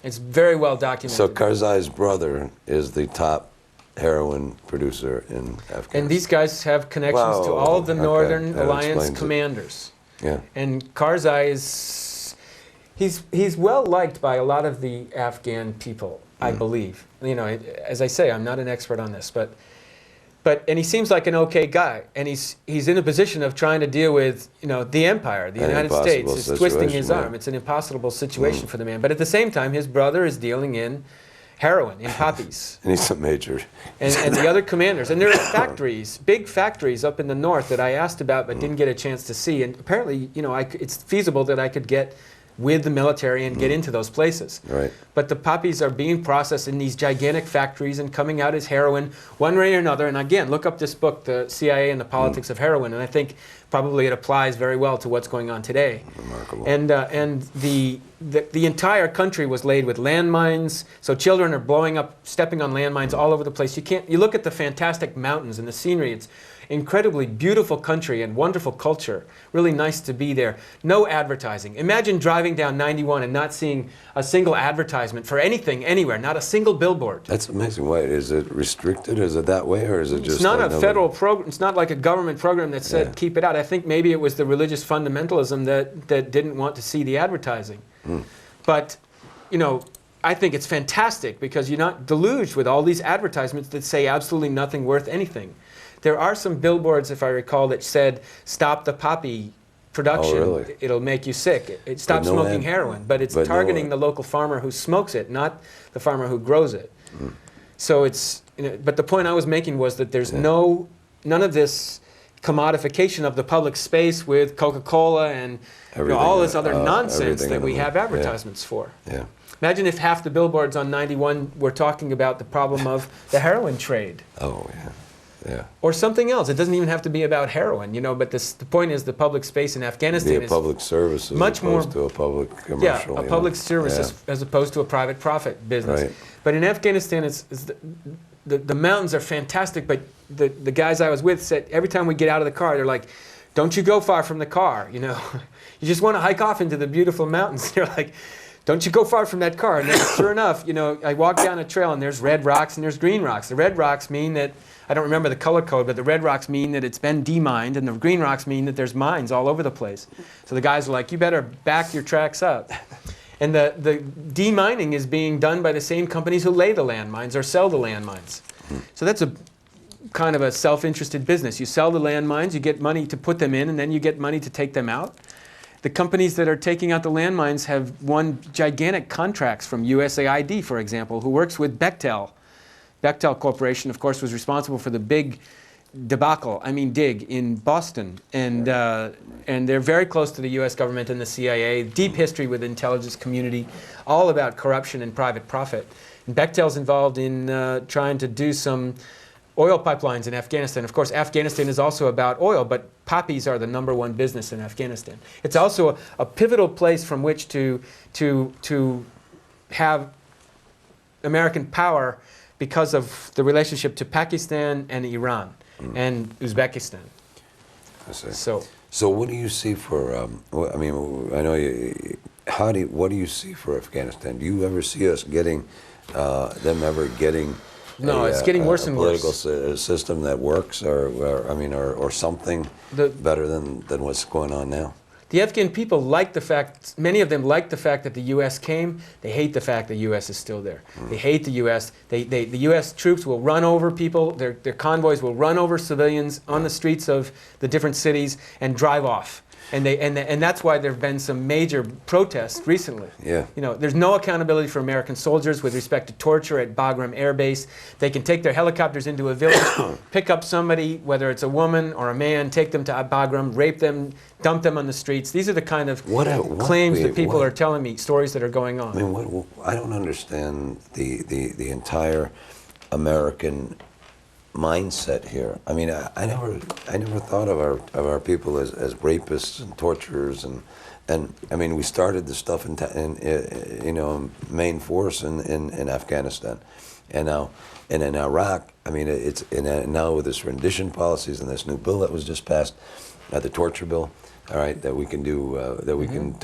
It's very well documented. So Karzai's brother is the top heroin producer in Afghanistan. And these guys have connections to all of the Northern Alliance commanders. Yeah. And Karzai he's well liked by a lot of the Afghan people, I believe. As I say, I'm not an expert on this, but he seems like an okay guy, and he's in a position of trying to deal with the empire, the United States. It's twisting his arm. It's an impossible situation for the man. But at the same time, his brother is dealing in heroin, in poppies. And he's a major. And the other commanders. And there are factories, big factories up in the north that I asked about but didn't get a chance to see. And apparently, it's feasible that I could get with the military and get into those places. Right. But the poppies are being processed in these gigantic factories and coming out as heroin one way or another. And again, look up this book, The CIA and the Politics of Heroin, and I think probably it applies very well to what's going on today. Remarkable. And the entire country was laid with landmines, so children are stepping on landmines all over the place. You look at the fantastic mountains and the scenery. It's incredibly beautiful country and wonderful culture. Really nice to be there. No advertising. Imagine driving down 91 and not seeing a single advertisement for anything anywhere, not a single billboard. That's amazing. Why is it restricted? Is it that way, or is it just? It's not a federal program. It's not like a government program that said keep it out. I think maybe it was the religious fundamentalism that didn't want to see the advertising. But I think it's fantastic because you're not deluged with all these advertisements that say absolutely nothing worth anything. There are some billboards, if I recall, that said, "Stop the poppy production. Oh, really? It'll make you sick." Stop smoking heroin. But it's targeting the local farmer who smokes it, not the farmer who grows it. So it's, but the point I was making was that there's none of this commodification of the public space with Coca-Cola and all this other nonsense that we have advertisements for. Yeah. Imagine if half the billboards on 91 were talking about the problem of the heroin trade. Oh, yeah. Yeah. Or something else. It doesn't even have to be about heroin, but the point is the public space in Afghanistan is a public service as much opposed to a public commercial. Yeah, a public service as opposed to a private profit business. Right. But in Afghanistan, the mountains are fantastic, but the guys I was with said every time we get out of the car, they're like, "Don't you go far from the car, You just want to hike off into the beautiful mountains." They're like, "Don't you go far from that car." And then, sure enough, I walk down a trail and there's red rocks and there's green rocks. The red rocks mean that, I don't remember the color code, but the red rocks mean that it's been demined, and the green rocks mean that there's mines all over the place. So the guys are like, "You better back your tracks up." And the demining is being done by the same companies who lay the landmines or sell the landmines. So that's a kind of a self-interested business. You sell the landmines, you get money to put them in, and then you get money to take them out. The companies that are taking out the landmines have won gigantic contracts from USAID, for example, who works with Bechtel. Bechtel Corporation, of course, was responsible for the big debacle, dig, in Boston, and they're very close to the U.S. government and the CIA. Deep history with the intelligence community, all about corruption and private profit. And Bechtel's involved in trying to do some oil pipelines in Afghanistan. Of course, Afghanistan is also about oil, but poppies are the #1 business in Afghanistan. It's also a pivotal place from which to have American power because of the relationship to Pakistan and Iran and Uzbekistan. I see. So what do you see for? I know you. What do you see for Afghanistan? Do you ever see us getting them ever getting? No, it's getting worse and worse. Political system that works, or something better than what's going on now. The Afghan people like the fact, many of them like the fact that the U.S. came. They hate the fact the U.S. is still there. They hate the U.S. The U.S. troops will run over people. Their convoys will run over civilians on the streets of the different cities and drive off. And that's why there have been some major protests recently. Yeah. There's no accountability for American soldiers with respect to torture at Bagram Air Base. They can take their helicopters into a village, pick up somebody, whether it's a woman or a man, take them to Bagram, rape them, dump them on the streets. These are the kind of claims that people are telling me, stories that are going on. I don't understand the entire American mindset here. I never thought of our people as rapists and torturers, and we started the stuff in main force in Afghanistan, and now in Iraq. It's now with this rendition policies and this new bill that was just passed, the torture bill. All right, that we can do that we can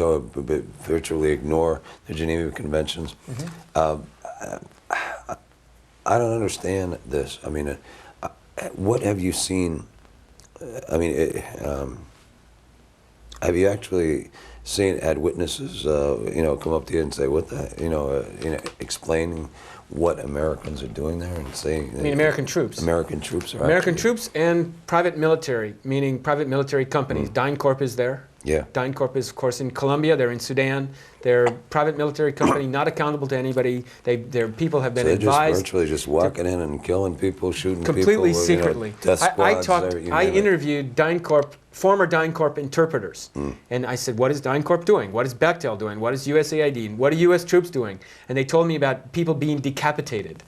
virtually ignore the Geneva Conventions. I don't understand this. What have you seen? Have you actually had witnesses, come up to you and say, "What the," explaining what Americans are doing there and saying? American troops. American troops are. American troops and private military, meaning private military companies. DynCorp is there. Yeah. DynCorp is, of course, in Colombia. They're in Sudan. They're a private military company, not accountable to anybody. Their people have been advised. Just virtually just walking in and killing people, shooting completely people. secretly. Death squads. I interviewed former DynCorp interpreters, and I said, "What is DynCorp doing? What is Bechtel doing? What is USAID? What are U.S. troops doing?" And they told me about people being decapitated.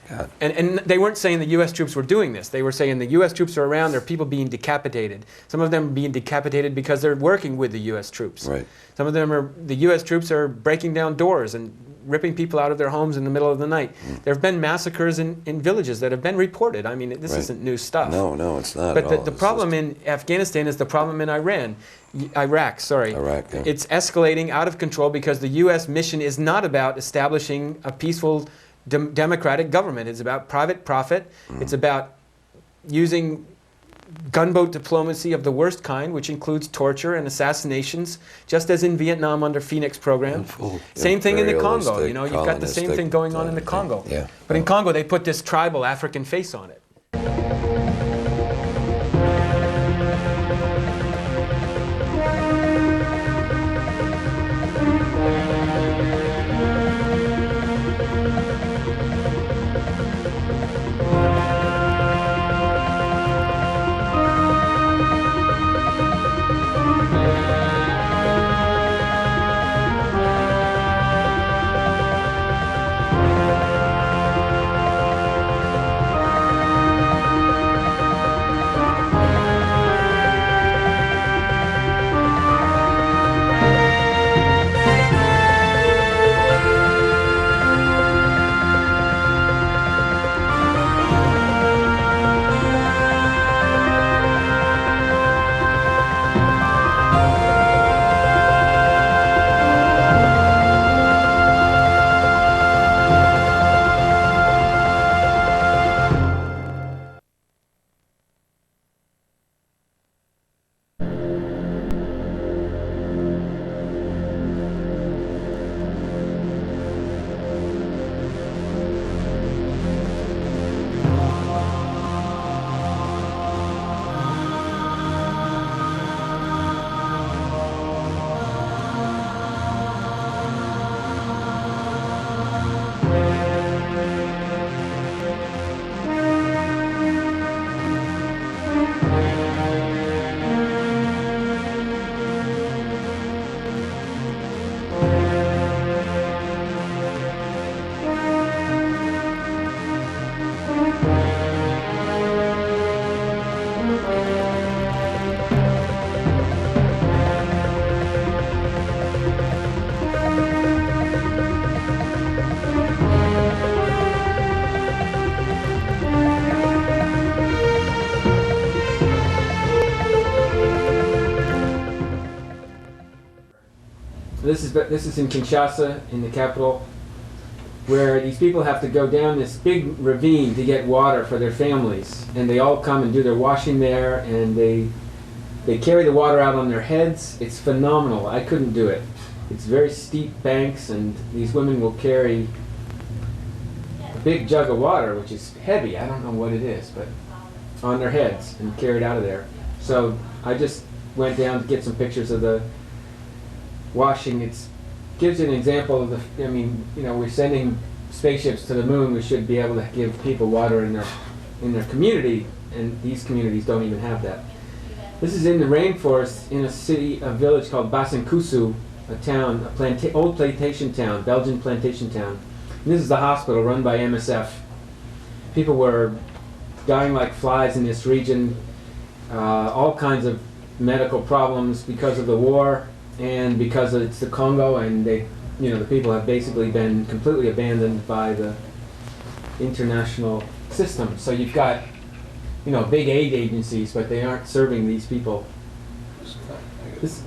God. And they weren't saying the U.S. troops were doing this. They were saying the U.S. troops are around, there are people being decapitated. Some of them being decapitated because they're working with the U.S. troops. Right. Some of them the U.S. troops are breaking down doors and ripping people out of their homes in the middle of the night. There have been massacres in villages that have been reported. This isn't new stuff. No, it's not. But the problem in Afghanistan is the problem in Iraq, sorry. Iraq, yeah. It's escalating out of control because the U.S. mission is not about establishing a peaceful democratic government. It's about private profit. It's about using gunboat diplomacy of the worst kind, which includes torture and assassinations, just as in Vietnam under Phoenix program. Same thing in the Congo. You've got the same thing going on in the Congo. Yeah. But in Congo, they put this tribal African face on it. This is in Kinshasa, in the capital, where these people have to go down this big ravine to get water for their families, and they all come and do their washing there, and they carry the water out on their heads. It's phenomenal. I couldn't do it. It's very steep banks, and these women will carry a big jug of water, which is heavy. I don't know what it is, but on their heads and carry it out of there. So I just went down to get some pictures of the washing. It gives you an example of the, I mean, you know, we're sending spaceships to the moon. We should be able to give people water in their community, and these communities don't even have that. This is in the rainforest in a village called Basankusu, a town, old plantation town, Belgian plantation town. And this is the hospital run by MSF. People were dying like flies in this region, all kinds of medical problems because of the war and because it's the Congo, and the people have basically been completely abandoned by the international system. So you've got, big aid agencies, but they aren't serving these people. This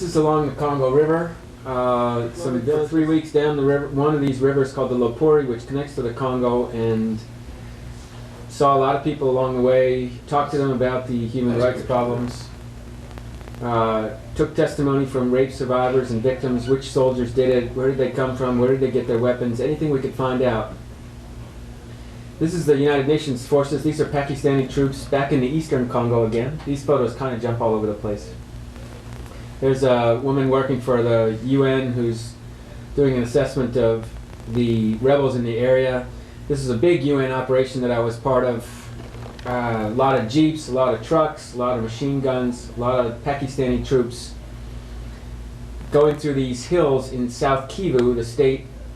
is along the Congo River. 3 weeks down the river, one of these rivers called the Lopori, which connects to the Congo, and saw a lot of people along the way, talked to them about the human rights problems, took testimony from rape survivors and victims, which soldiers did it, where did they come from, where did they get their weapons, anything we could find out. This is the United Nations forces. These are Pakistani troops back in the eastern Congo again. These photos kind of jump all over the place. There's a woman working for the UN who's doing an assessment of the rebels in the area. This is a big UN operation that I was part of. A lot of jeeps, a lot of trucks, a lot of machine guns, a lot of Pakistani troops going through these hills in South Kivu,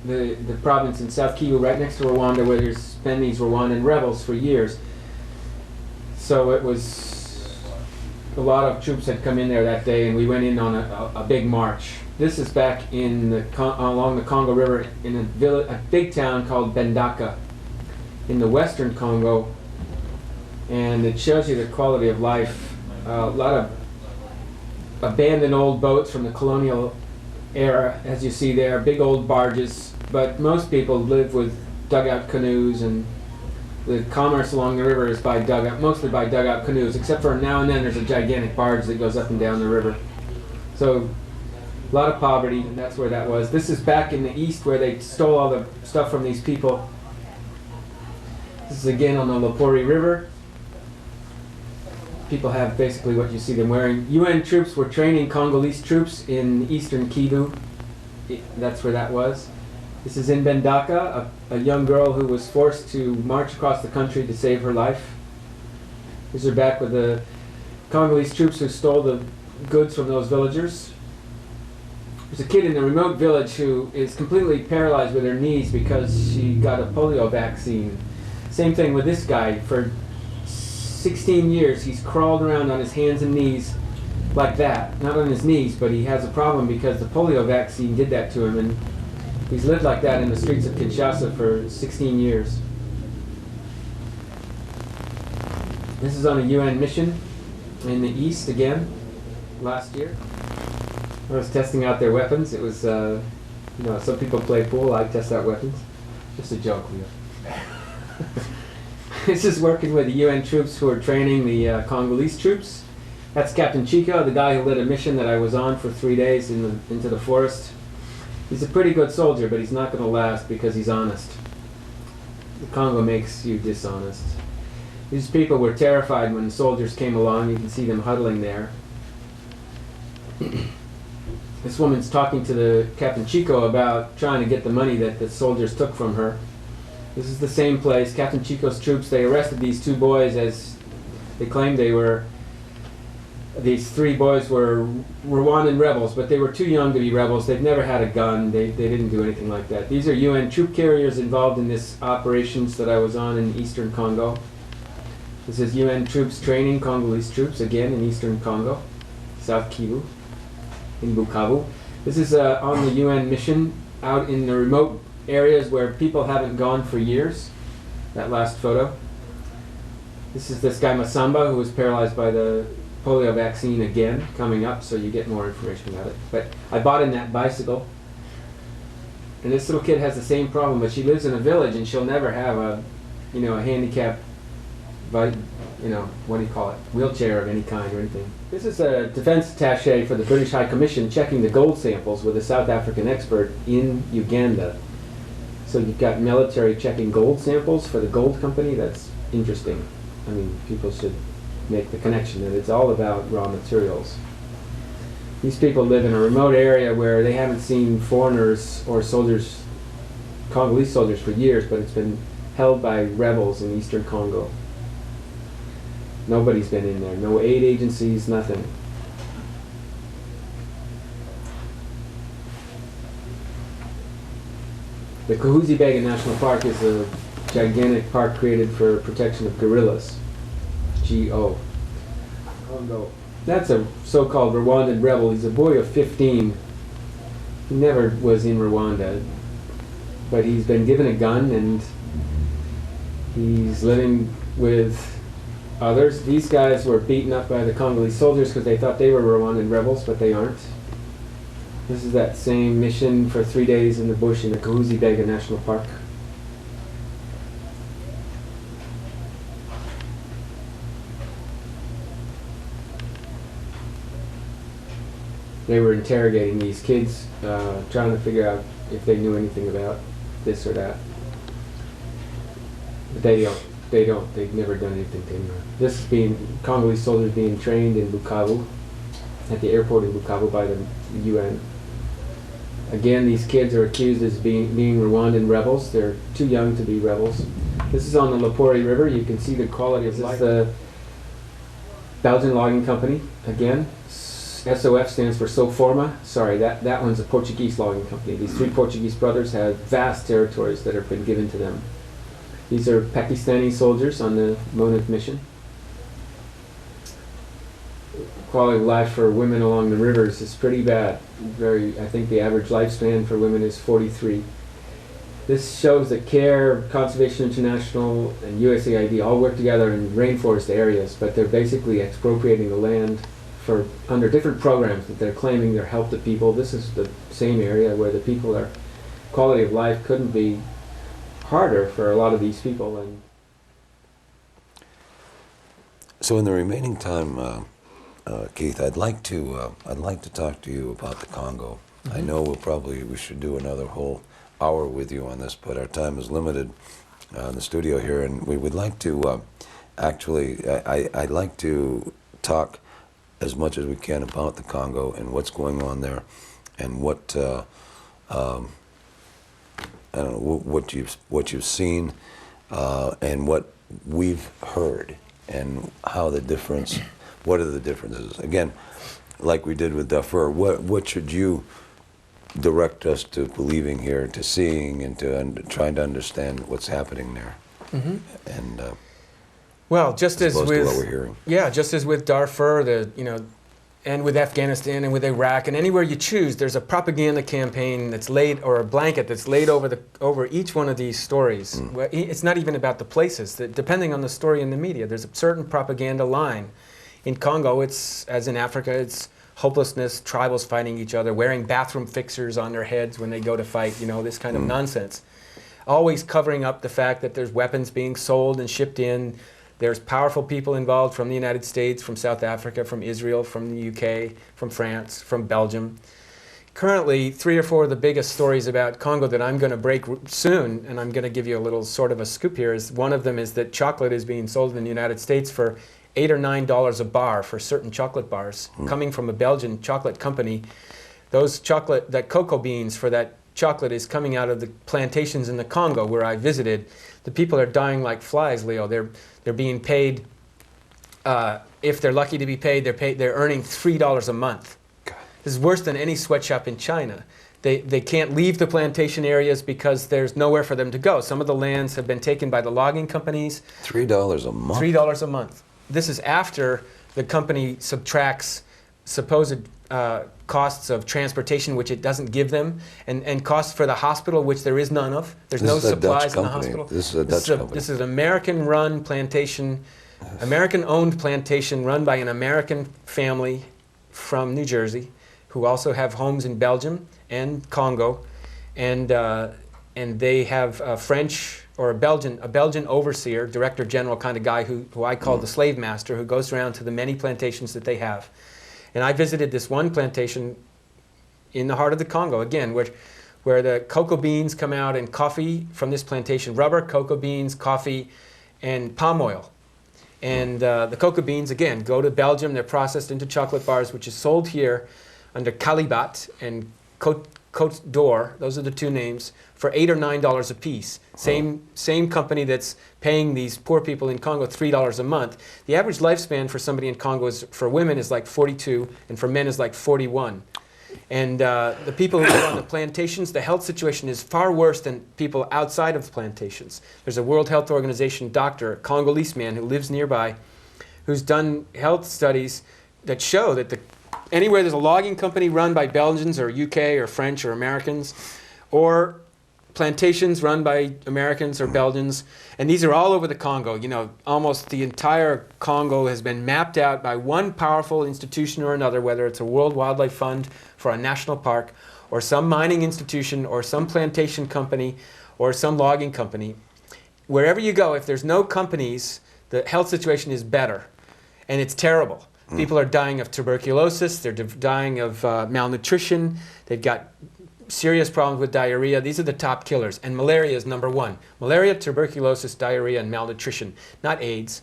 the province in South Kivu, right next to Rwanda, where there's been these Rwandan rebels for years. So it was a lot of troops had come in there that day, and we went in on a big march. This is back along the Congo River in a big town called Bendaka in the western Congo, and it shows you the quality of life. A lot of abandoned old boats from the colonial era, as you see there, big old barges, but most people live with dugout canoes, and the commerce along the river is mostly by dugout canoes, except for now and then there's a gigantic barge that goes up and down the river. So a lot of poverty, and that's where that was. This is back in the east where they stole all the stuff from these people. This is again on the Lopori River. People have basically what you see them wearing. UN troops were training Congolese troops in eastern Kivu. That's where that was. This is in Bendaka, a young girl who was forced to march across the country to save her life. These are back with the Congolese troops who stole the goods from those villagers. There's a kid in a remote village who is completely paralyzed with her knees because she got a polio vaccine. Same thing with this guy. For 16 years he's crawled around on his hands and knees like that. Not on his knees, but he has a problem because the polio vaccine did that to him, and he's lived like that in the streets of Kinshasa for 16 years. This is on a UN mission in the east again, last year. I was testing out their weapons. It was, some people play pool, I test out weapons. Just a joke, Leo. This is working with the UN troops who are training the Congolese troops. That's Captain Chico, the guy who led a mission that I was on for 3 days into the forest. He's a pretty good soldier, but he's not going to last because he's honest. The Congo makes you dishonest. These people were terrified when soldiers came along. You can see them huddling there. This woman's talking to the Captain Chico about trying to get the money that the soldiers took from her. This is the same place. Captain Chico's troops, they arrested these two boys as they claimed these three boys were Rwandan rebels, but they were too young to be rebels. They've never had a gun. They didn't do anything like that. These are UN troop carriers involved in this operations that I was on in eastern Congo. This is UN troops training Congolese troops, again in eastern Congo, South Kivu, in Bukavu. This is on the UN mission out in the remote areas where people haven't gone for years. That last photo. This is this guy Masamba, who was paralyzed by the polio vaccine again coming up, so you get more information about it. But I bought in that bicycle, and this little kid has the same problem, but she lives in a village and she'll never have a, a handicap, what do you call it, wheelchair of any kind or anything. This is a defense attaché for the British High Commission checking the gold samples with a South African expert in Uganda. So you've got military checking gold samples for the gold company. That's interesting. I mean, people should make the connection that it's all about raw materials. These people live in a remote area where they haven't seen foreigners or soldiers, Congolese soldiers, for years, but it's been held by rebels in eastern Congo. Nobody's been in there. No aid agencies, nothing. The Kahuzi-Biega National Park is a gigantic park created for protection of gorillas. G-O. Congo. That's a so-called Rwandan rebel. He's a boy of 15. He never was in Rwanda, but he's been given a gun and he's living with others. These guys were beaten up by the Congolese soldiers because they thought they were Rwandan rebels, but they aren't. This is that same mission for 3 days in the bush in the Kahuzi-Biega National Park. They were interrogating these kids, trying to figure out if they knew anything about this or that. But they don't. They've never done anything to anyone. This is Congolese soldiers being trained in Bukavu, at the airport in Bukavu by the UN. Again, these kids are accused as being Rwandan rebels. They're too young to be rebels. This is on the Lopori River. You can see the quality of life. This is the Belgian logging company, again. SOF stands for Soforma. Sorry, that one's a Portuguese logging company. These three Portuguese brothers have vast territories that have been given to them. These are Pakistani soldiers on the MONUC mission. Quality of life for women along the rivers is pretty bad. I think the average lifespan for women is 43. This shows that CARE, Conservation International, and USAID all work together in rainforest areas, but they're basically expropriating the land under different programs that they're claiming they're help the people. This is the same area where the people are, quality of life couldn't be harder for a lot of these people. And so in the remaining time, Keith, I'd like to talk to you about the Congo. Mm-hmm. I know we should do another whole hour with you on this, but our time is limited in the studio here, and we would like to I'd like to talk as much as we can about the Congo and what's going on there, and what I don't know what you've seen, and what we've heard, and how the difference. What are the differences? Again, like we did with Darfur, what should you direct us to believing here, to seeing, and to trying to understand what's happening there? Mm-hmm. And well, just as with what we're hearing. Yeah, just as with Darfur, and with Afghanistan and with Iraq, and anywhere you choose, there's a propaganda campaign that's laid, or a blanket that's laid over each one of these stories. Mm. It's not even about the places. Depending on the story in the media, there's a certain propaganda line. In Congo, it's, as in Africa, it's hopelessness, tribals fighting each other, wearing bathroom fixers on their heads when they go to fight, this kind of nonsense. Always covering up the fact that there's weapons being sold and shipped in. There's powerful people involved from the United States, from South Africa, from Israel, from the UK, from France, from Belgium. Currently, 3 or 4 of the biggest stories about Congo that I'm going to break soon, and I'm going to give you a little sort of a scoop here, is one of them is that chocolate is being sold in the United States for $8 or $9 a bar for certain chocolate bars, coming from a Belgian chocolate company. That cocoa beans for that chocolate is coming out of the plantations in the Congo where I visited. The people are dying like flies, Leo. They're being paid, if they're lucky to be paid, they're earning $3 a month. God. This is worse than any sweatshop in China. They can't leave the plantation areas because there's nowhere for them to go. Some of the lands have been taken by the logging companies. $3 a month? $3 a month. This is after the company subtracts supposed costs of transportation, which it doesn't give them, and costs for the hospital, which there is none of. There's no supplies in the hospital. This is a Dutch company. This is an American-run plantation American-owned plantation run by an American family from New Jersey, who also have homes in Belgium and Congo, and they have a French or a Belgian overseer, director general kind of guy who I call the slave master, who goes around to the many plantations that they have. And I visited this one plantation in the heart of the Congo, again, where the cocoa beans come out and coffee from this plantation, rubber, cocoa beans, coffee, and palm oil. And the cocoa beans, again, go to Belgium. They're processed into chocolate bars, which is sold here under Calibat and Côte d'Or. Those are the two names, for $8 or $9 a piece. Same company that's paying these poor people in Congo $3 a month. The average lifespan for somebody in Congo for women is like 42, and for men is like 41. And the people who live on the plantations, the health situation is far worse than people outside of plantations. There's a World Health Organization doctor, a Congolese man who lives nearby, who's done health studies that show that anywhere there's a logging company run by Belgians or UK or French or Americans, or plantations run by Americans or Belgians, and these are all over the Congo. You know, almost the entire Congo has been mapped out by one powerful institution or another, whether it's a World Wildlife Fund for a national park, or some mining institution, or some plantation company, or some logging company. Wherever you go, if there's no companies, the health situation is better, and it's terrible. People are dying of tuberculosis, they're dying of malnutrition, they've got serious problems with diarrhea. These are the top killers, and malaria is number one. Malaria, tuberculosis, diarrhea, and malnutrition, not AIDS.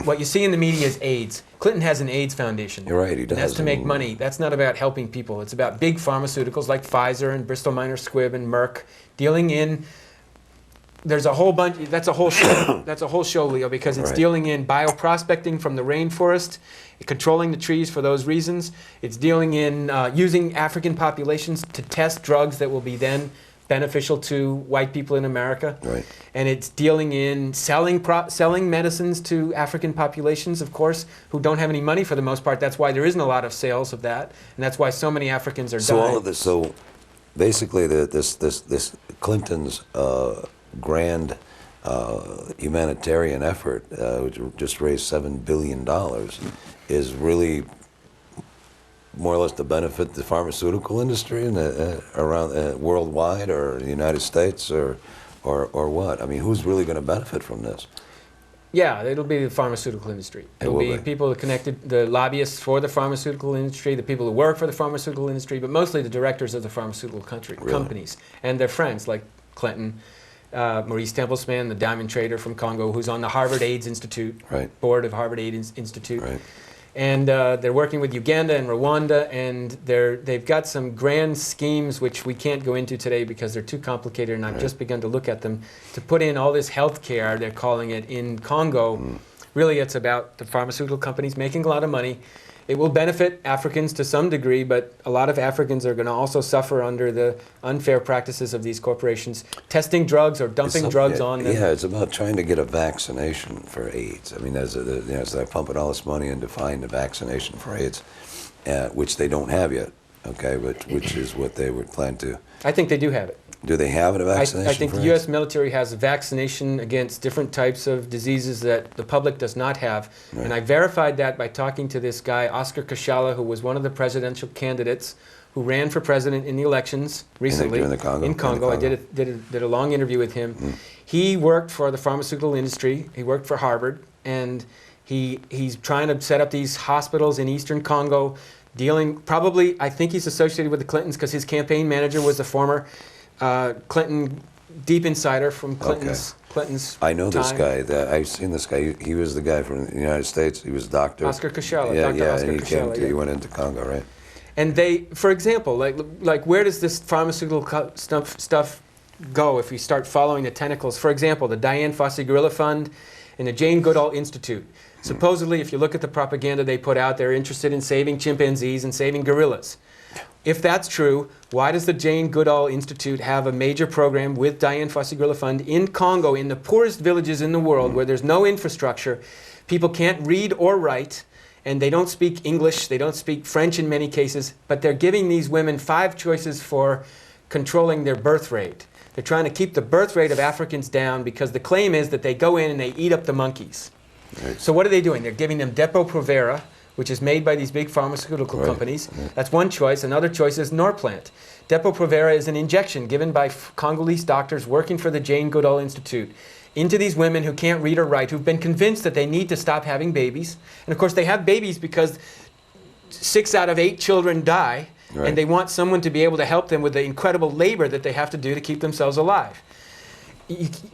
What you see in the media is AIDS. Clinton has an AIDS foundation. You're right, he does. That's to make money. That's not about helping people. It's about big pharmaceuticals like Pfizer and Bristol Myers Squibb and Merck dealing in. There's a whole bunch. That's a whole show. That's a whole show, Leo, because it's dealing in bioprospecting from the rainforest, controlling the trees for those reasons. It's dealing in using African populations to test drugs that will be then beneficial to white people in America. Right. And it's dealing in selling medicines to African populations, of course, who don't have any money for the most part. That's why there isn't a lot of sales of that, and that's why so many Africans are dying. So all of this. So basically, this Clinton's grand humanitarian effort, which just raised $7 billion, is really more or less to benefit the pharmaceutical industry and around worldwide, or the United States, or what? I mean, who's really going to benefit from this? Yeah, it'll be the pharmaceutical industry. It'll be people connected, the lobbyists for the pharmaceutical industry, the people who work for the pharmaceutical industry, but mostly the directors of the pharmaceutical companies and their friends like Clinton, Maurice Templesman, the diamond trader from Congo, who's on the Harvard AIDS Institute, board of Harvard AIDS Institute. And they're working with Uganda and Rwanda, and they've got some grand schemes which we can't go into today because they're too complicated, and I've just begun to look at them, to put in all this health care, they're calling it, in Congo. Really, it's about the pharmaceutical companies making a lot of money. It will benefit Africans to some degree, but a lot of Africans are going to also suffer under the unfair practices of these corporations, testing drugs or dumping drugs on them. Yeah, it's about trying to get a vaccination for AIDS. I mean, so they're pumping all this money into finding a vaccination for AIDS, which they don't have yet, okay, but which is what they would plan to. I think they do have it. Do they have a vaccination I think for the U.S. military has a vaccination against different types of diseases that the public does not have. And I verified that by talking to this guy, Oscar Kashala, who was one of the presidential candidates who ran for president in the elections recently in Congo. I did a long interview with him. He worked for the pharmaceutical industry. He worked for Harvard, and he's trying to set up these hospitals in eastern Congo, probably, I think he's associated with the Clintons because his campaign manager was a former Clinton deep insider from Clinton's I know this guy. I've seen this guy. He was the guy from the United States. He was Dr. Oscar Kashala. He went into Congo, right? And they, for example, like where does this pharmaceutical stuff go if we start following the tentacles? For example, the Dian Fossey Gorilla Fund and the Jane Goodall Institute. Supposedly, if you look at the propaganda they put out, they're interested in saving chimpanzees and saving gorillas. If that's true, why does the Jane Goodall Institute have a major program with Dian Fossey Gorilla Fund in Congo, in the poorest villages in the world, where there's no infrastructure, people can't read or write, and they don't speak English, they don't speak French in many cases, but they're giving these women 5 choices for controlling their birth rate. They're trying to keep the birth rate of Africans down because the claim is that they go in and they eat up the monkeys. Right. So what are they doing? They're giving them Depo-Provera, which is made by these big pharmaceutical companies. That's one choice. Another choice is Norplant. Depo-Provera is an injection given by Congolese doctors working for the Jane Goodall Institute into these women who can't read or write, who've been convinced that they need to stop having babies. And of course they have babies because 6 out of 8 children die, and they want someone to be able to help them with the incredible labor that they have to do to keep themselves alive.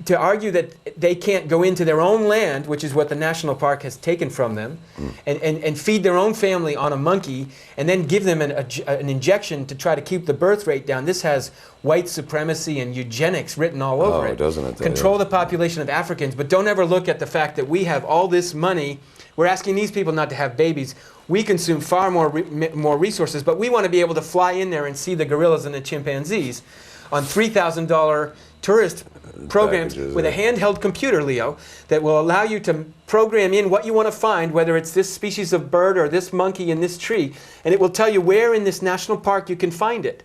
To argue that they can't go into their own land, which is what the national park has taken from them, and feed their own family on a monkey, and then give them an injection to try to keep the birth rate down. This has white supremacy and eugenics written all over it. Doesn't it? Control the population of Africans, but don't ever look at the fact that we have all this money. We're asking these people not to have babies. We consume far more resources, but we want to be able to fly in there and see the gorillas and the chimpanzees on $3,000 tourist programs with a handheld computer, Leo, that will allow you to program in what you want to find, whether it's this species of bird or this monkey in this tree, and it will tell you where in this national park you can find it.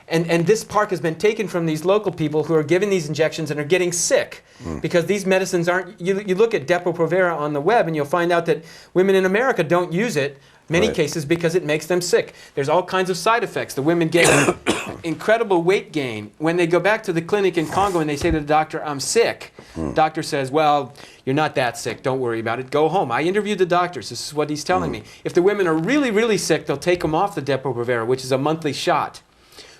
And this park has been taken from these local people who are given these injections and are getting sick because these medicines aren't. You look at Depo-Provera on the web and you'll find out that women in America don't use it, many cases, because it makes them sick. There's all kinds of side effects. The women get incredible weight gain. When they go back to the clinic in Congo and they say to the doctor, "I'm sick," the doctor says, "Well, you're not that sick. Don't worry about it. Go home." I interviewed the doctors. This is what he's telling me. If the women are really, really sick, they'll take them off the Depo-Provera, which is a monthly shot.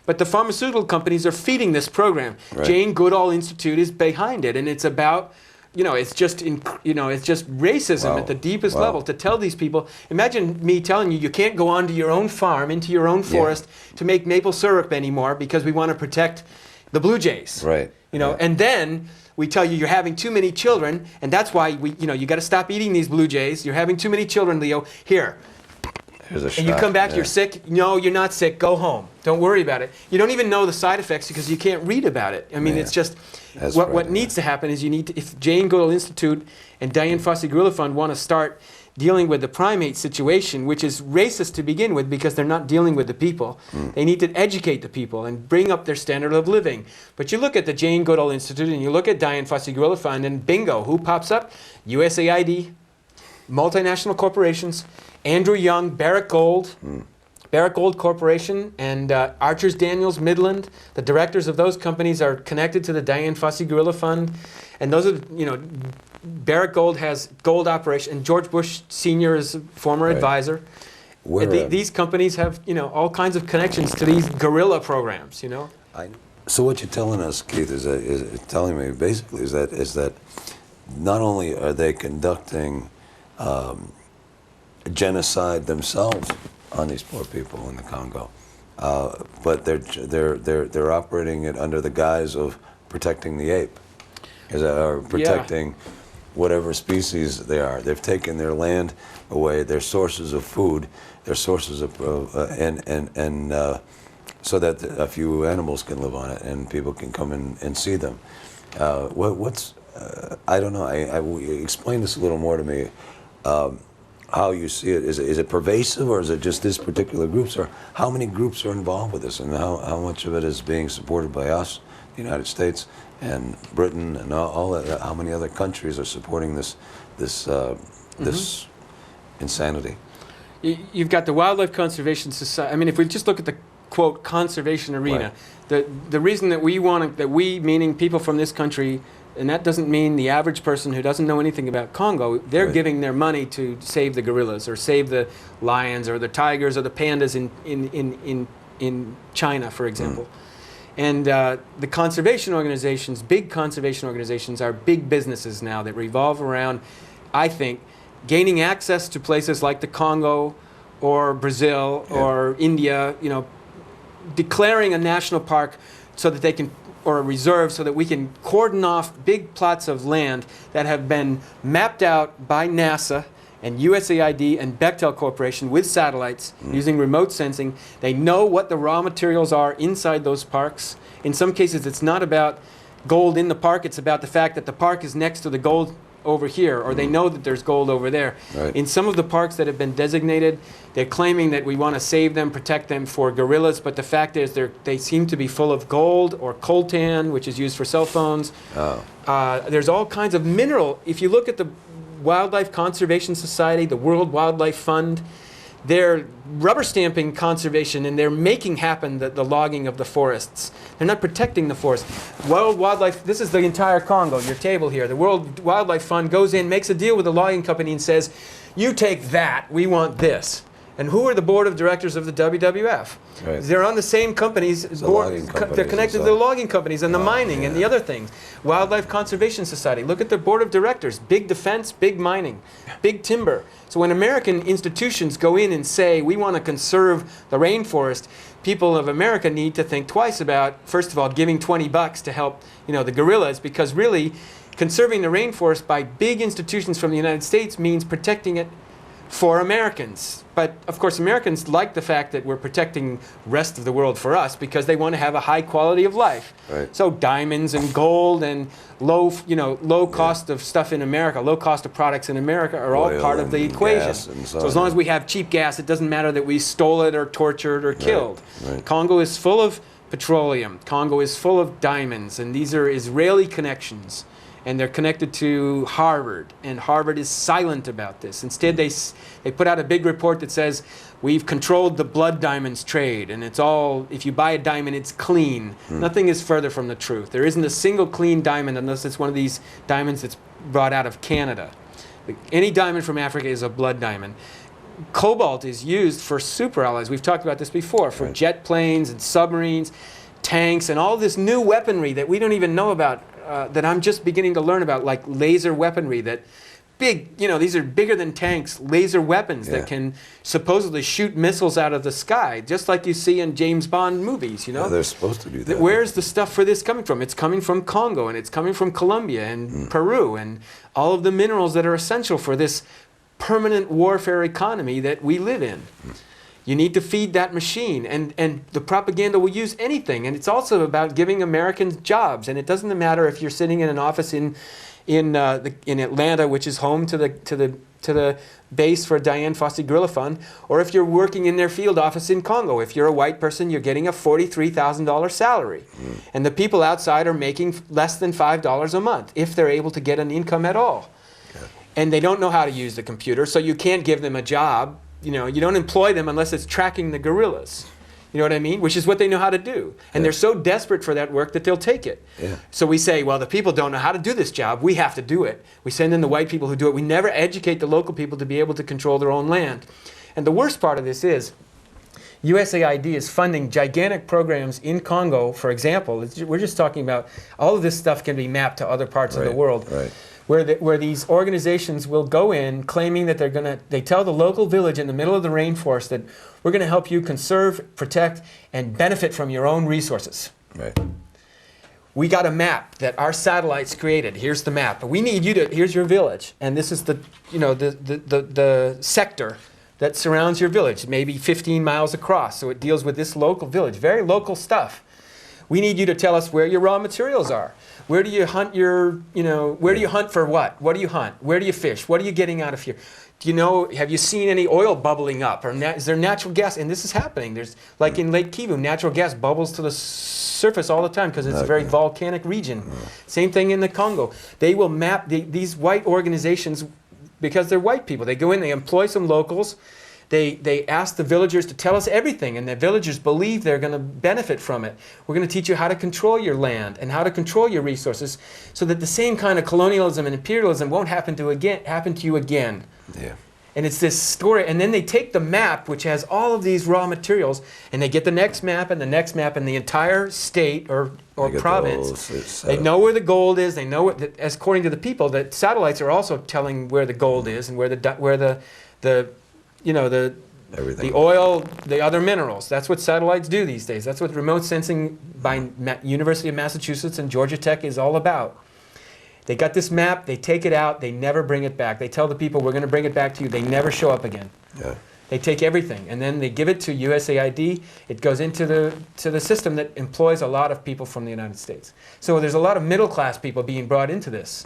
But the pharmaceutical companies are feeding this program. Jane Goodall Institute is behind it, and it's about, it's just racism at the deepest level to tell these people. Imagine me telling you you can't go onto your own farm, into your own forest to make maple syrup anymore because we want to protect the blue jays. And then we tell you you're having too many children, and that's why you got to stop eating these blue jays. You're having too many children, Leo. Here. And you come back, you're sick. No, you're not sick. Go home. Don't worry about it. You don't even know the side effects because you can't read about it. I mean, it's just what needs to happen is if Jane Goodall Institute and Dian Fossey Gorilla Fund want to start dealing with the primate situation, which is racist to begin with because they're not dealing with the people. They need to educate the people and bring up their standard of living. But you look at the Jane Goodall Institute and you look at Dian Fossey Gorilla Fund and bingo, who pops up? USAID, multinational corporations, Andrew Young, Barrick Gold Corporation, and Archers Daniels Midland. The directors of those companies are connected to the Dian Fossey Gorilla Fund. And those are, Barrick Gold has gold operation, and George Bush Sr. is a former advisor. These companies have, all kinds of connections to these guerrilla programs, So what you're telling us, Keith, is telling me basically is that not only are they conducting genocide themselves on these poor people in the Congo, but they're operating it under the guise of protecting the ape, or protecting whatever species they are. They've taken their land away, their sources of food, their sources of so that a few animals can live on it and people can come and see them. I don't know. Explain this a little more to me. How you see it? Is it pervasive, or is it just this particular groups, or how many groups are involved with this, and how much of it is being supported by us, the United States and Britain, and all that? How many other countries are supporting this insanity? You've got the Wildlife Conservation Society. I mean, if we just look at the quote conservation arena, the reason that we meaning people from this country. And that doesn't mean the average person who doesn't know anything about Congo. They're giving their money to save the gorillas or save the lions or the tigers or the pandas in China, for example. And the conservation organizations, big conservation organizations, are big businesses now that revolve around, I think, gaining access to places like the Congo or Brazil or India, declaring a national park so that they can, or a reserve, so that we can cordon off big plots of land that have been mapped out by NASA and USAID and Bechtel Corporation with satellites using remote sensing. They know what the raw materials are inside those parks. In some cases, it's not about gold in the park. It's about the fact that the park is next to the gold over here, or they know that there's gold over there. In some of the parks that have been designated, they're claiming that we want to save them, protect them for gorillas, but the fact is they seem to be full of gold or coltan, which is used for cell phones. There's all kinds of mineral. If you look at the Wildlife Conservation Society, the World Wildlife Fund, they're rubber stamping conservation, and they're making happen the logging of the forests. They're not protecting the forest. World Wildlife, this is the entire Congo, your table here. The World Wildlife Fund goes in, makes a deal with the logging company and says, you take that, we want this. And who are the board of directors of the WWF? Right. They're on the same companies. They're connected to the logging companies and the mining and the other things. Wildlife Conservation Society. Look at their board of directors. Big defense, big mining, big timber. So when American institutions go in and say, we want to conserve the rainforest, people of America need to think twice about, first of all, giving $20 to help, the guerrillas, because really conserving the rainforest by big institutions from the United States means protecting it for Americans. But of course Americans like the fact that we're protecting the rest of the world for us because they want to have a high quality of life. Right. So diamonds and gold and low cost of stuff in America, low cost of products in America are all part of the equation. So as long as we have cheap gas, it doesn't matter that we stole it or tortured or killed. Right. Congo is full of petroleum. Congo is full of diamonds, and these are Israeli connections. And they're connected to Harvard, and Harvard is silent about this. Instead, they put out a big report that says, we've controlled the blood diamonds trade, and it's all, if you buy a diamond, it's clean. Nothing is further from the truth. There isn't a single clean diamond unless it's one of these diamonds that's brought out of Canada. Any diamond from Africa is a blood diamond. Cobalt is used for super alloys. We've talked about this before, for jet planes and submarines, tanks, and all this new weaponry that we don't even know about. That I'm just beginning to learn about, like laser weaponry, that big, these are bigger than tanks, laser weapons that can supposedly shoot missiles out of the sky, just like you see in James Bond movies, Yeah, they're supposed to do that. Where's the stuff for this coming from? It's coming from Congo, and it's coming from Colombia and Peru, and all of the minerals that are essential for this permanent warfare economy that we live in. You need to feed that machine, and the propaganda will use anything. And it's also about giving Americans jobs. And it doesn't matter if you're sitting in an office in Atlanta, which is home to the base for Dian Fossey Gorilla Fund, or if you're working in their field office in Congo. If you're a white person, you're getting a $43,000 salary, and the people outside are making less than $5 a month if they're able to get an income at all. And they don't know how to use the computer, so you can't give them a job. You don't employ them unless it's tracking the guerrillas. You know what I mean? Which is what they know how to do. And they're so desperate for that work that they'll take it. Yeah. So we say, well, the people don't know how to do this job. We have to do it. We send in the white people who do it. We never educate the local people to be able to control their own land. And the worst part of this is USAID is funding gigantic programs in Congo, for example. We're just talking about all of this stuff can be mapped to other parts of the world. Right. Where these organizations will go in claiming that they tell the local village in the middle of the rainforest that we're going to help you conserve, protect, and benefit from your own resources. Right. We got a map that our satellites created. Here's the map. We need you to, here's your village. And this is the sector that surrounds your village, maybe 15 miles across. So it deals with this local village, very local stuff. We need you to tell us where your raw materials are. Where do you hunt where do you hunt for what? What do you hunt? Where do you fish? What are you getting out of here? Have you seen any oil bubbling up? Or is there natural gas? And this is happening. There's, like in Lake Kivu, natural gas bubbles to the surface all the time because it's a very volcanic region. Same thing in the Congo. They will map these white organizations because they're white people. They go in, they employ some locals. They ask the villagers to tell us everything, and the villagers believe they're going to benefit from it. We're going to teach you how to control your land and how to control your resources so that the same kind of colonialism and imperialism won't happen to you again. Yeah. And it's this story. And then they take the map, which has all of these raw materials, and they get the next map and the next map, and the entire state or province. They know where the gold is. They know as according to the people, the satellites are also telling where the gold is and where the oil, the other minerals. That's what satellites do these days. That's what remote sensing by University of Massachusetts and Georgia Tech is all about. They got this map, they take it out, they never bring it back. They tell the people, we're going to bring it back to you. They never show up again. Yeah. They take everything, and then they give it to USAID. It goes into the system that employs a lot of people from the United States. So there's a lot of middle-class people being brought into this.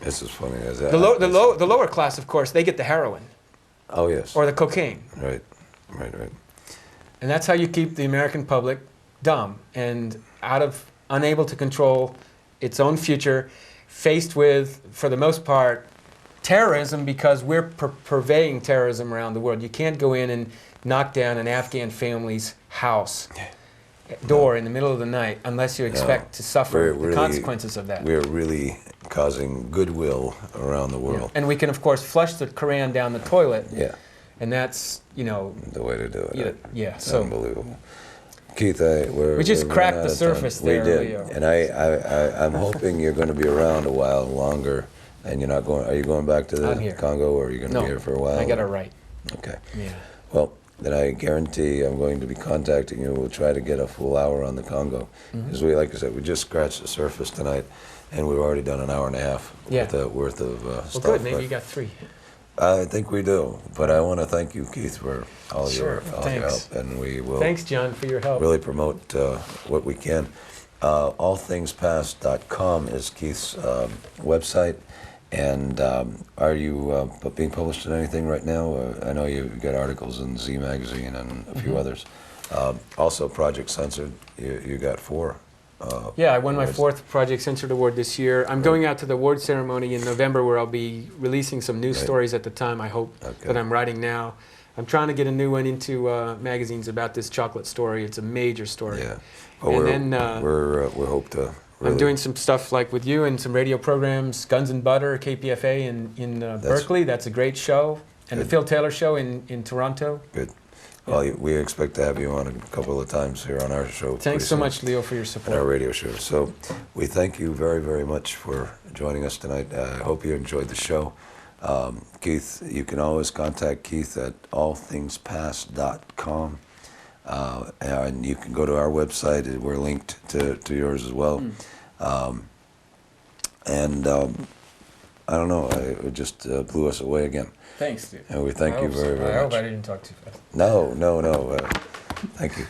This is funny. The lower class, of course, they get the heroin. Oh, yes. Or the cocaine. Right. And that's how you keep the American public dumb and unable to control its own future, faced with, for the most part, terrorism because we're purveying terrorism around the world. You can't go in and knock down an Afghan family's house door in the middle of the night unless you expect to suffer the consequences of that. We're really causing goodwill around the world. And we can, of course, flush the Koran down the toilet. Yeah. And that's, you know... the way to do it. Yeah, It's so... unbelievable. Keith, we just cracked the surface there, We did. Leo. And I'm hoping you're going to be around a while longer. And you're not going... Are you going back to the Congo, or are you going to be here for a while? I got it right. Okay. Yeah. Well, then I guarantee I'm going to be contacting you. We'll try to get a full hour on the Congo. Because like I said, we just scratched the surface tonight, and we've already done an hour and a half worth of stuff. Well, good. Maybe you got 3. I think we do. But I want to thank you, Keith, for all your Thanks. help. And we will Thanks, John, for your help. really promote what we can. Allthingspast.com is Keith's website. And are you being published in anything right now? I know you've got articles in Z Magazine and a few others. Also, Project Censored, you got 4. I won my 4th Project Censored Award this year. I'm going out to the award ceremony in November where I'll be releasing some news stories at the time, I hope, that I'm writing now. I'm trying to get a new one into magazines about this chocolate story. It's a major story. Yeah. Well, and we hope to... Really? I'm doing some stuff like with you and some radio programs, Guns and Butter, KPFA in Berkeley. That's a great show. And the Phil Taylor Show in Toronto. Good. Well, we expect to have you on a couple of times here on our show. Thanks so much, Leo, for your support. And our radio show. So we thank you very, very much for joining us tonight. I hope you enjoyed the show. Keith, you can always contact Keith at allthingspast.com. And you can go to our website. We're linked to yours as well. I don't know, it just blew us away again. Thanks, dude. And we thank you very, very much. I hope I didn't talk too fast. No. Thank you.